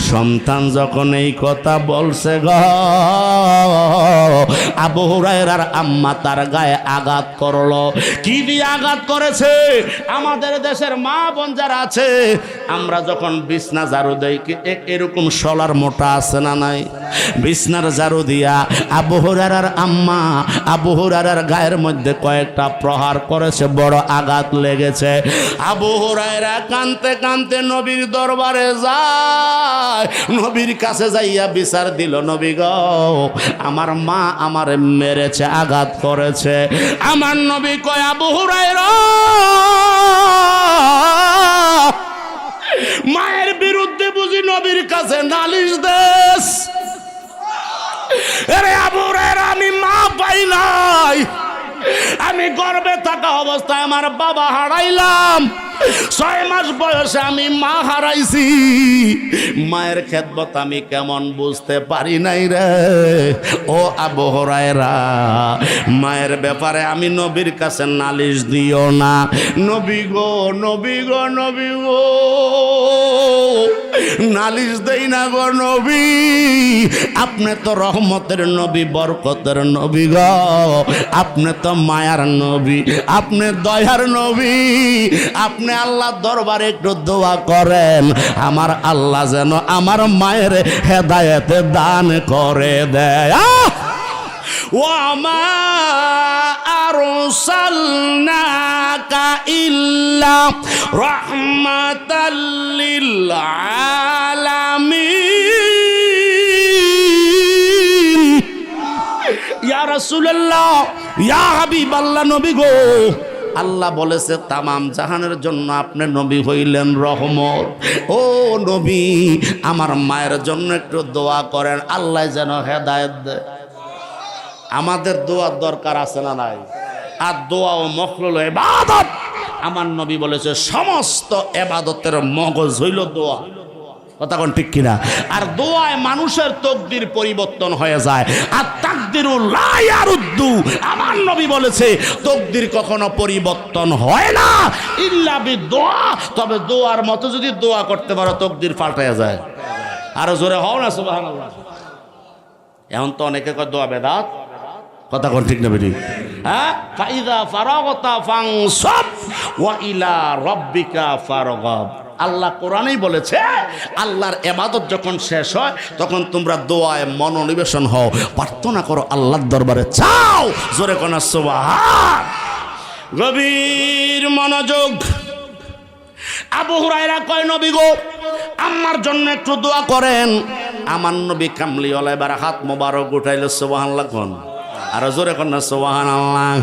সন্তান যখন এই কথা বলছে গো, আবু হুরায়রার আম্মা তার গায়ে আঘাত করলো। কি দিয়ে আঘাত করেছে? আমাদের দেশের মা বোন যারা আছে, আমরা যখন বিছনা ঝাড়ু দেই, এরকম শলার মোটা আছে না নাই, বিছনার ঝাড়ু দিয়া আবু হুরায়রার আম্মা আবু হুরায়রার গায়ের মধ্যে কয়েকটা প্রহার করেছে, বড় আঘাত লেগেছে। আবু হুরায়রা কাঁদতে কাঁদতে নবীর দরবারে যায়, নবীর কাছে যাইয়া বিচার দিল, নবী গো আমার মা আমারে মেরেছে, আঘাত করেছে। আমার নবী কয়, আবু হুরায়রা মায়ের বিরুদ্ধে বুঝি নবীর কাছে নালিশ দেশ? আরে আবু হুরায়রা আমি মা পাই নাই, আমি গর্ভে থাকা অবস্থায় আমার বাবা হারাইলাম, 6 মাস বয়সে আমি মা হারাইছি, মায়ের খেদমত আমি কেমন বুঝতে পারি নাই রে। ও আবু হুরায়রা, মায়ের ব্যাপারে আমি নবীর কাছে নালিশ দিও না। নবী গো নবী গো নবী গো, নালিশ দেই না গো নবী, আপনি তো রহমতের নবী, বরকতের নবী গো, আপনি তো মায়ার নবী, আপনি দয়ার নবী, আপনি আল্লাহর দরবারে একটু দোয়া করেন, আমার আল্লাহ যেন আমার মায়ের হেদায়েত দান করে দেয়। ওয়ামা আরসালনাকা ইল্লা রাহমাতাল লিল আলামিন। ইয়া রাসূলুল্লাহ, ইয়া হাবিবাল্লাহ, নবী গো, আল্লাহ বলেছে তামাম জাহানের জন্য আপনি নবী হইলেন রহমত। ও নবী, আমার মায়ের জন্য একটু দোয়া করেন, আল্লাহ যেন হেদায়েত দেয়। আমাদের দোয়ার দরকার আছে না নাই? আর দোয়া ও মখলুল ইবাদত, আমার নবী বলেছে সমস্ত ইবাদতের মগজ হইল দোয়া। কথা কোন ঠিক কিনা? আর দোয়ায় মানুষের তকদির পরিবর্তন হয়ে যায়। আর তাকদিরুল লা ইয়ারুদ্দু, আমার নবী বলেছে তকদির কখনো পরিবর্তন হয় না ইল্লা বিদুআ, তবে দোয়ার মতো যদি দোয়া করতে পারো তকদির পাল্টায়া যায়। আরো জোরে হও না সুবহানাল্লাহ। এখন তো অনেকে কয় দোয়া বেদাত, কথা কোন ঠিক না বেটি? হ্যাঁ, ফাইদা ফারাগতা ফানসাব ওয়া ইলা রাব্বিকা ফারগাব। আল্লাহ কোরআনেই বলেছে আল্লাহর ইবাদত যখন শেষ হয় তখন তোমরা দোয়ায় মনোনিবেশন হও, প্রার্থনা করো, আল্লাহর দরবারে চাও, জোরে কোন সুবহান। গভীর মনোযোগ। আবু হুরায়রা কয়, নবী গো আম্মার জন্য একটু দোয়া করেন। আমার নবী কামলিওয়ালা এবার হাত মোবারক উঠাইল, সুবহানাল্লাহ কোন আর জোরে কন্যা সুবহানাল্লাহ।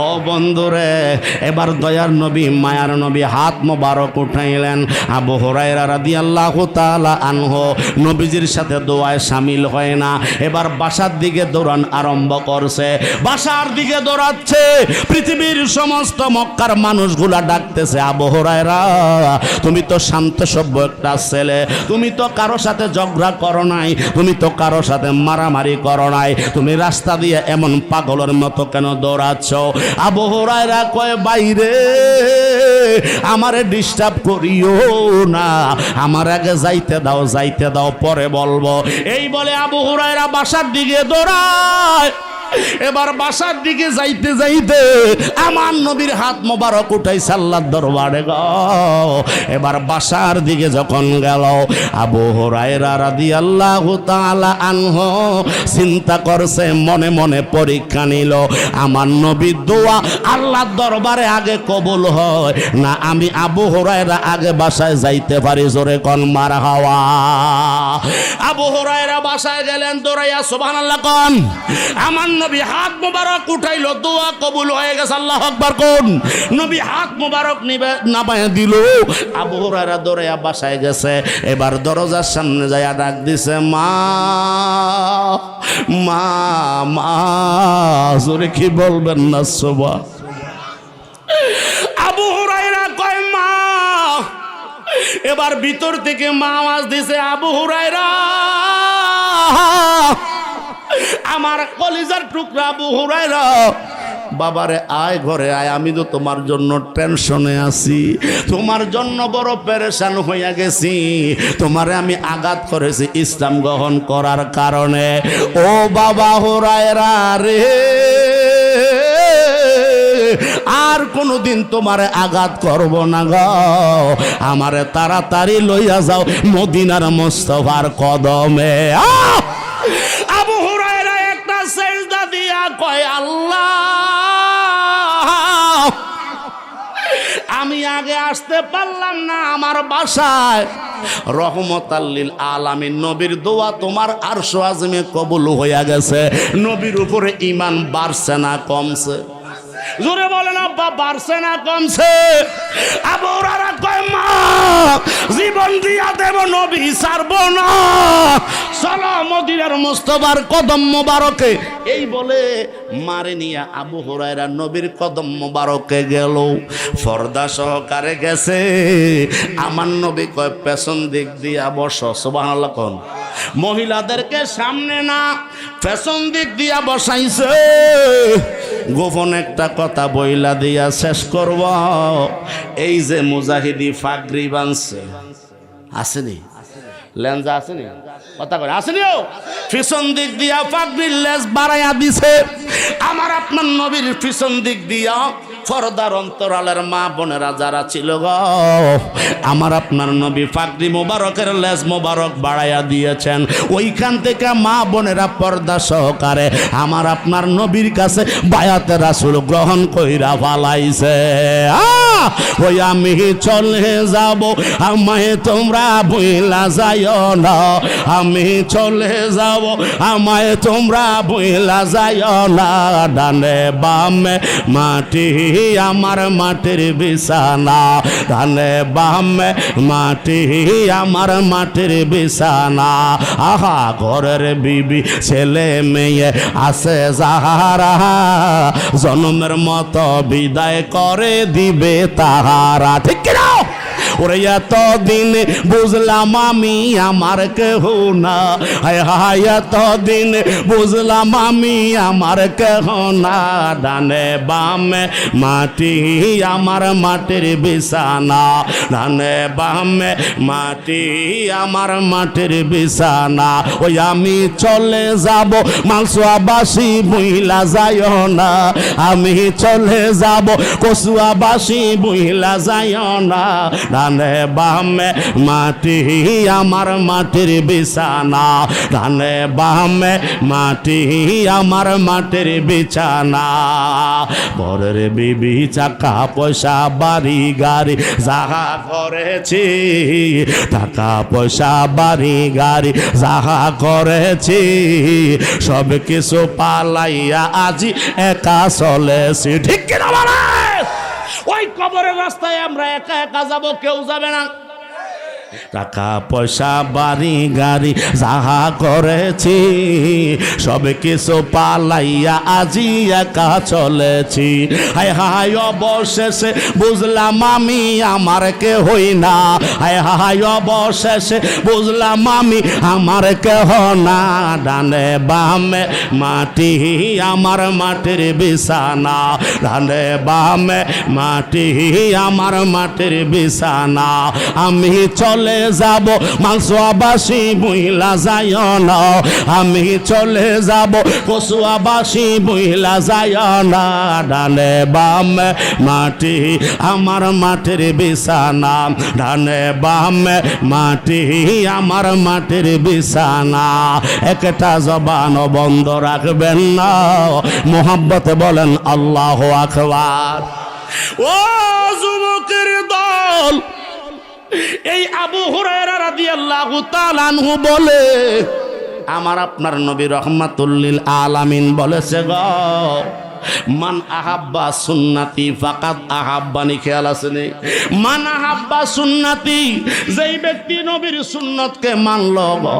ও বন্ধুরে, এবার দয়ার নবী মায়ার নবী হাত মোবারক উঠাইলেন। আবু হুরায়রা রাদিয়াল্লাহু তাআলা আনহু নবীজির সাথে দোয়ায় শামিল হয় না, এবার বাসার দিকে দৌড়ান আরম্ভ করছে। বাসার দিকে দৌড়াচ্ছে, পৃথিবীর সমস্ত মক্কার মানুষগুলা ডাকতেছে, আবু হুরায়রা তুমি তো শান্ত সভ্য একটা ছেলে, তুমি তো কারো সাথে ঝগড়া করো নাই, তুমি তো কারো সাথে মারামারি করো নাই, তুমি রাস্তা দিয়ে এমন পাগলের মতো কেন দৌড়াচ্ছ? আবু হুরায়রা কয়, বাইরে আমারে ডিস্টার্ব করিও না, আমার আগে যাইতে দাও পরে বলবো। এই বলে আবু হুরায়রা বাসার দিকে দৌড়ায়। এবার বাসার দিকে যাইতে যাইতে আমার নবীর হাত মোবারক উঠাইছে আল্লাহর দরবারে গো। এবার বাসার দিকে যখন গেল, আবু হুরায়রা রাদিয়াল্লাহু তাআলা আনহু চিন্তা করছে, মনে মনে পরীক্ষা নিল, আমার নবীর দোয়া আল্লাহর দরবারে আগে কবুল হয় না আমি আবু হুরায়রা আগে বাসায় যাইতে পারি? জোরে কোন মারহাবা। আবু হুরায়রা বাসায় গেলেন দৌড়াইয়া, সুবহানাল্লাহ কোন। আমার নবী হাত মোবারক উঠাইলো, দোয়া কবুল হয়ে গেছে, আল্লাহু আকবার কোন। নবী হাত মোবারক নিবে নামায় দিল। আবু হুরায়রা দৌড়াইয়া বাসায় গেছে। এবার দরজার সামনে যাইয়া ডাক দিছে, মা মা মা। জোরে কি বলবেন না সুবহান। আবু হুরায়রা কয়, মা। এবার ভিতর থেকে মা আওয়াজ দিছে, আবু হুরায়রা আমার কলিজার টুকরা আবু হুরায়রা, বাবারে আয় ঘরে আয়, আমি তো তোমার জন্য টেনশনে আছি, তোমার জন্য বড় পেরেশান হইয়া গেছি, তোমারে আমি আঘাত করেছি ইসলাম গ্রহণ করার কারণে। ও বাবা হুরায়রা রে, আর কোনদিন তোমারে আঘাত করব না গো, আমারে তাড়াতাড়ি লইয়া যাও মদিনার মুস্তাফার কদমে। আবু হুরায়রা একটা সেজদা দিয়া কয়, আল্লাহ আমি আগে আসতে পারলাম না আমার বাসায়, রহমতাল লিল আলামিন নবীর দোয়া তোমার আরশ আযমে কবুল হইয়া গেছে। নবীর উপরে ঈমান বাড়ছে না কমছে? জোরে বলেন আব্বা, বাড়ছে না কমছে? আবু হুরায়রা কয়, মা জীবন দিয়া দেব নবী ছাড়বো না, চলো মদিনার মুস্তাফার কদম মোবারকে। এই বলে মারে নিয়ে আবু হুরায়রা নবীর কদম মোবারকে গেল, পর্দা সহকারে গেছে। আমার নবী কয়, পেছন দিক দিয়া বসো, সুবহানাল্লাহ কোন। মহিলাদেরকে সামনে না পেছন দিক দিয়া বসাইছে। গোপন একটা কথা বইলা দিয়া শেষ করব, এই যে মুজাহিদি ফাগরি বানছে আসেনি, লেঞ্জা আসেনি, কথা কয় আসেনি, পিছন দিক দিয়া ফাগরির লেজ বাড়াইয়া দিছে। আমার আপনার নবীর পিছন দিক দিয়া পর্দার অন্তরালের মা বোনেরা যারা ছিল গো, আমার আপনার নবী ফাগরি মোবারকের লেজ মোবারক বাড়াইয়া দিয়েছেন। ওইখান থেকে মা বোনেরা পর্দা সহকারে আমার আপনার নবীর কাছে বায়াতে রাসূল গ্রহণ কইরা ফালাইছে। ওই আমি চলে যাব, আমায় তোমরা ভুইলা যাইও না, আমি চলে যাব, আমায় তোমরা ভুইলা যাইও না। ডানে বামে মাটি আমার মাটির বিছানা, ডানে বামে মাটি আমার মাটির বিছানা। আহা ঘরের বিবি ছেলে মেয়ে আছে যাহারা, জন্মের মতো বিদায় করে দিবে তাহারা। ঠিক কিনা? ওরে এতদিন বুঝলাম আমি আমার কেহ না, হায় হায় এতদিন বুঝলাম আমি আমার কেহ না। ডানে বামে মাটি আমার মাটির বিছানা, ডানে বামে মাটি আমার মাটির বিছানা। ওই আমি চলে যাব মালসুয়াবাসী বুইলা যাইও না, আমি চলে যাব কচুয়াবাসী বুইলা যাইও না। ডানে বামে মাটি আমার মাটির বিছানা, ডানে বামে মাটি আমার মাটির বিছানা। বরের বিবি টাকা পয়সা বাড়ি গাড়ি যাহা করেছি, টাকা পয়সা বাড়ি গাড়ি যাহা করেছি, সব কিছু পালাইয়া আজি একা চলেছি। ঠিক কিনা বলে? ওই কবরের রাস্তায় আমরা একা একা যাব, কেউ যাবে না। টাকা পয়সা বাড়ি গাড়ি যাহা করেছি, সব কিছু পালাইয়া আজি একা চলেছি। হায় হায় অবশেষে বুঝলাম আমি আমার কে হই না, হায় হায় অবশেষে বুঝলাম আমি আমার কেহ না। ডানে বামে মাটি আমার মাটির বিছানা, ডানে বামে মাটি আমার মাটির বিছানা। আমি চলে যাব মাংসবাসী বইলা যায় না, আমি চলে যাব কচুয়াবাসী বইলা যায় না। ডানে বামে মাটি আমার মাটির বিছানা, ডানে বামে মাটি আমার মাটির বিছানা। একটা জবান বন্ধ রাখবেন না, মোহাব্বতে বলেন আল্লাহু আকবার। ও যুবকের দল, এই আবু হুরায়রা রাদিয়াল্লাহু তাআলা আনহু বলে, আমার আপনার নবী রাহমাতুল লিল আলামিন বলেছে গো, মান আহাব্বা সুন্নতি ফাকাদ আহাব্বানি। খেয়াল আছে নি? মান আহাব্বা সুন্নতি, যেই ব্যক্তি নবীর সুন্নতকে মানলো গো,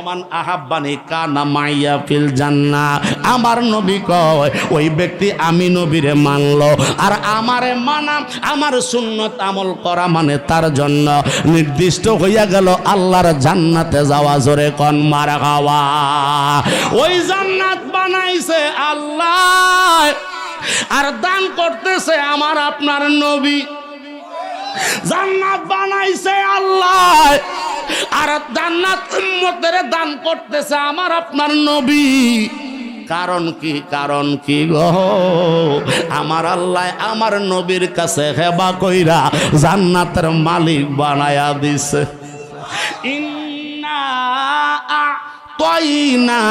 মান আহাব্বানি কানা মাইয়া ফিল জান্নাহ। আমার নবী কয় ওই ব্যক্তি আমি নবীরে মানলো আর আমারে মানা, আমার সুন্নত আমল করা মানে তার জন্য নির্দিষ্ট হইয়া গেল আল্লাহর জান্নাতে যাওয়া। জোরে কোন মারহাবা। ওই জান্নাত বানাইছে আল্লাহ আর দান করতেছে আমার আপনার নবী। জান্নাত বানাইছে আল্লাহ আর জান্নাত উম্মতের দান করতেছে আমার আপনার নবী। কারণ কি? কারণ কি গো? আমার আল্লাহ আমার নবীর কাছে হেবা কইরা জান্নাতের মালিক বানায়া দিছে। ইন্না আ'তাইনা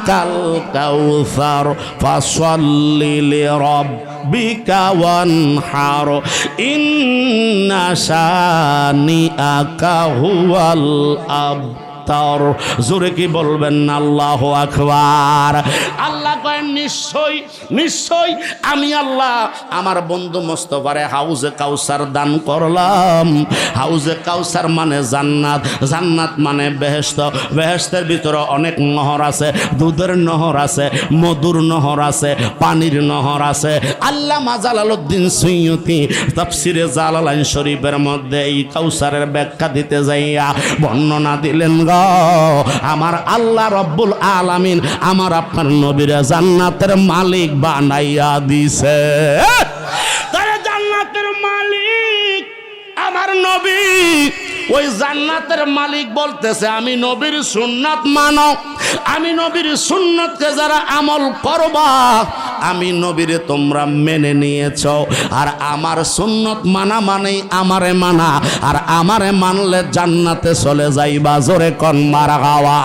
কাল কাউসার ফাসাল্লি লিরাব্বিকা ওয়ানহার ইন্না শানিআকা হুয়াল আবতার। জোরে কি বলবেন না আল্লাহু আকবার। আল্লাহ কয় নিশ্চয় নিশ্চয় আমি আল্লাহ আমার বন্ধু মোস্তফারে হাউজে কাউসার দান করলাম। হাউজে কাউসার মানে জান্নাত, জান্নাত মানে বেহেশত। বেহেশতের ভিতরে অনেক নহর আছে, দুধের নহর আছে, মধুর নহর আছে, পানির নহর আছে। আল্লামা জালালউদ্দিন সুয়ুতি তাফসিরে জালালাইন শরীফের মধ্যে এই কাউসারের ব্যাখ্যা দিতে যাইয়া বর্ণনা দিলেন গো, আমার আল্লাহ রব্বুল আলামিন আমার আপনার নবীরে জান্নাতের মালিক বানাইয়া দিছে। তারে জান্নাতের মালিক আমার নবী। ওই জান্নাতের মালিক বলতেছে আমি নবীর সুন্নাত মানো, আমি নবীর সুন্নতকে যারা আমল করবা, আমি নবীরে তোমরা মেনে নিয়েছ। আর আমার সুন্নত মানা মানেই আমারে মানা, আর আমারে মানলে জান্নাতে চলে যাইবা। জোরে কোন মারহাবা।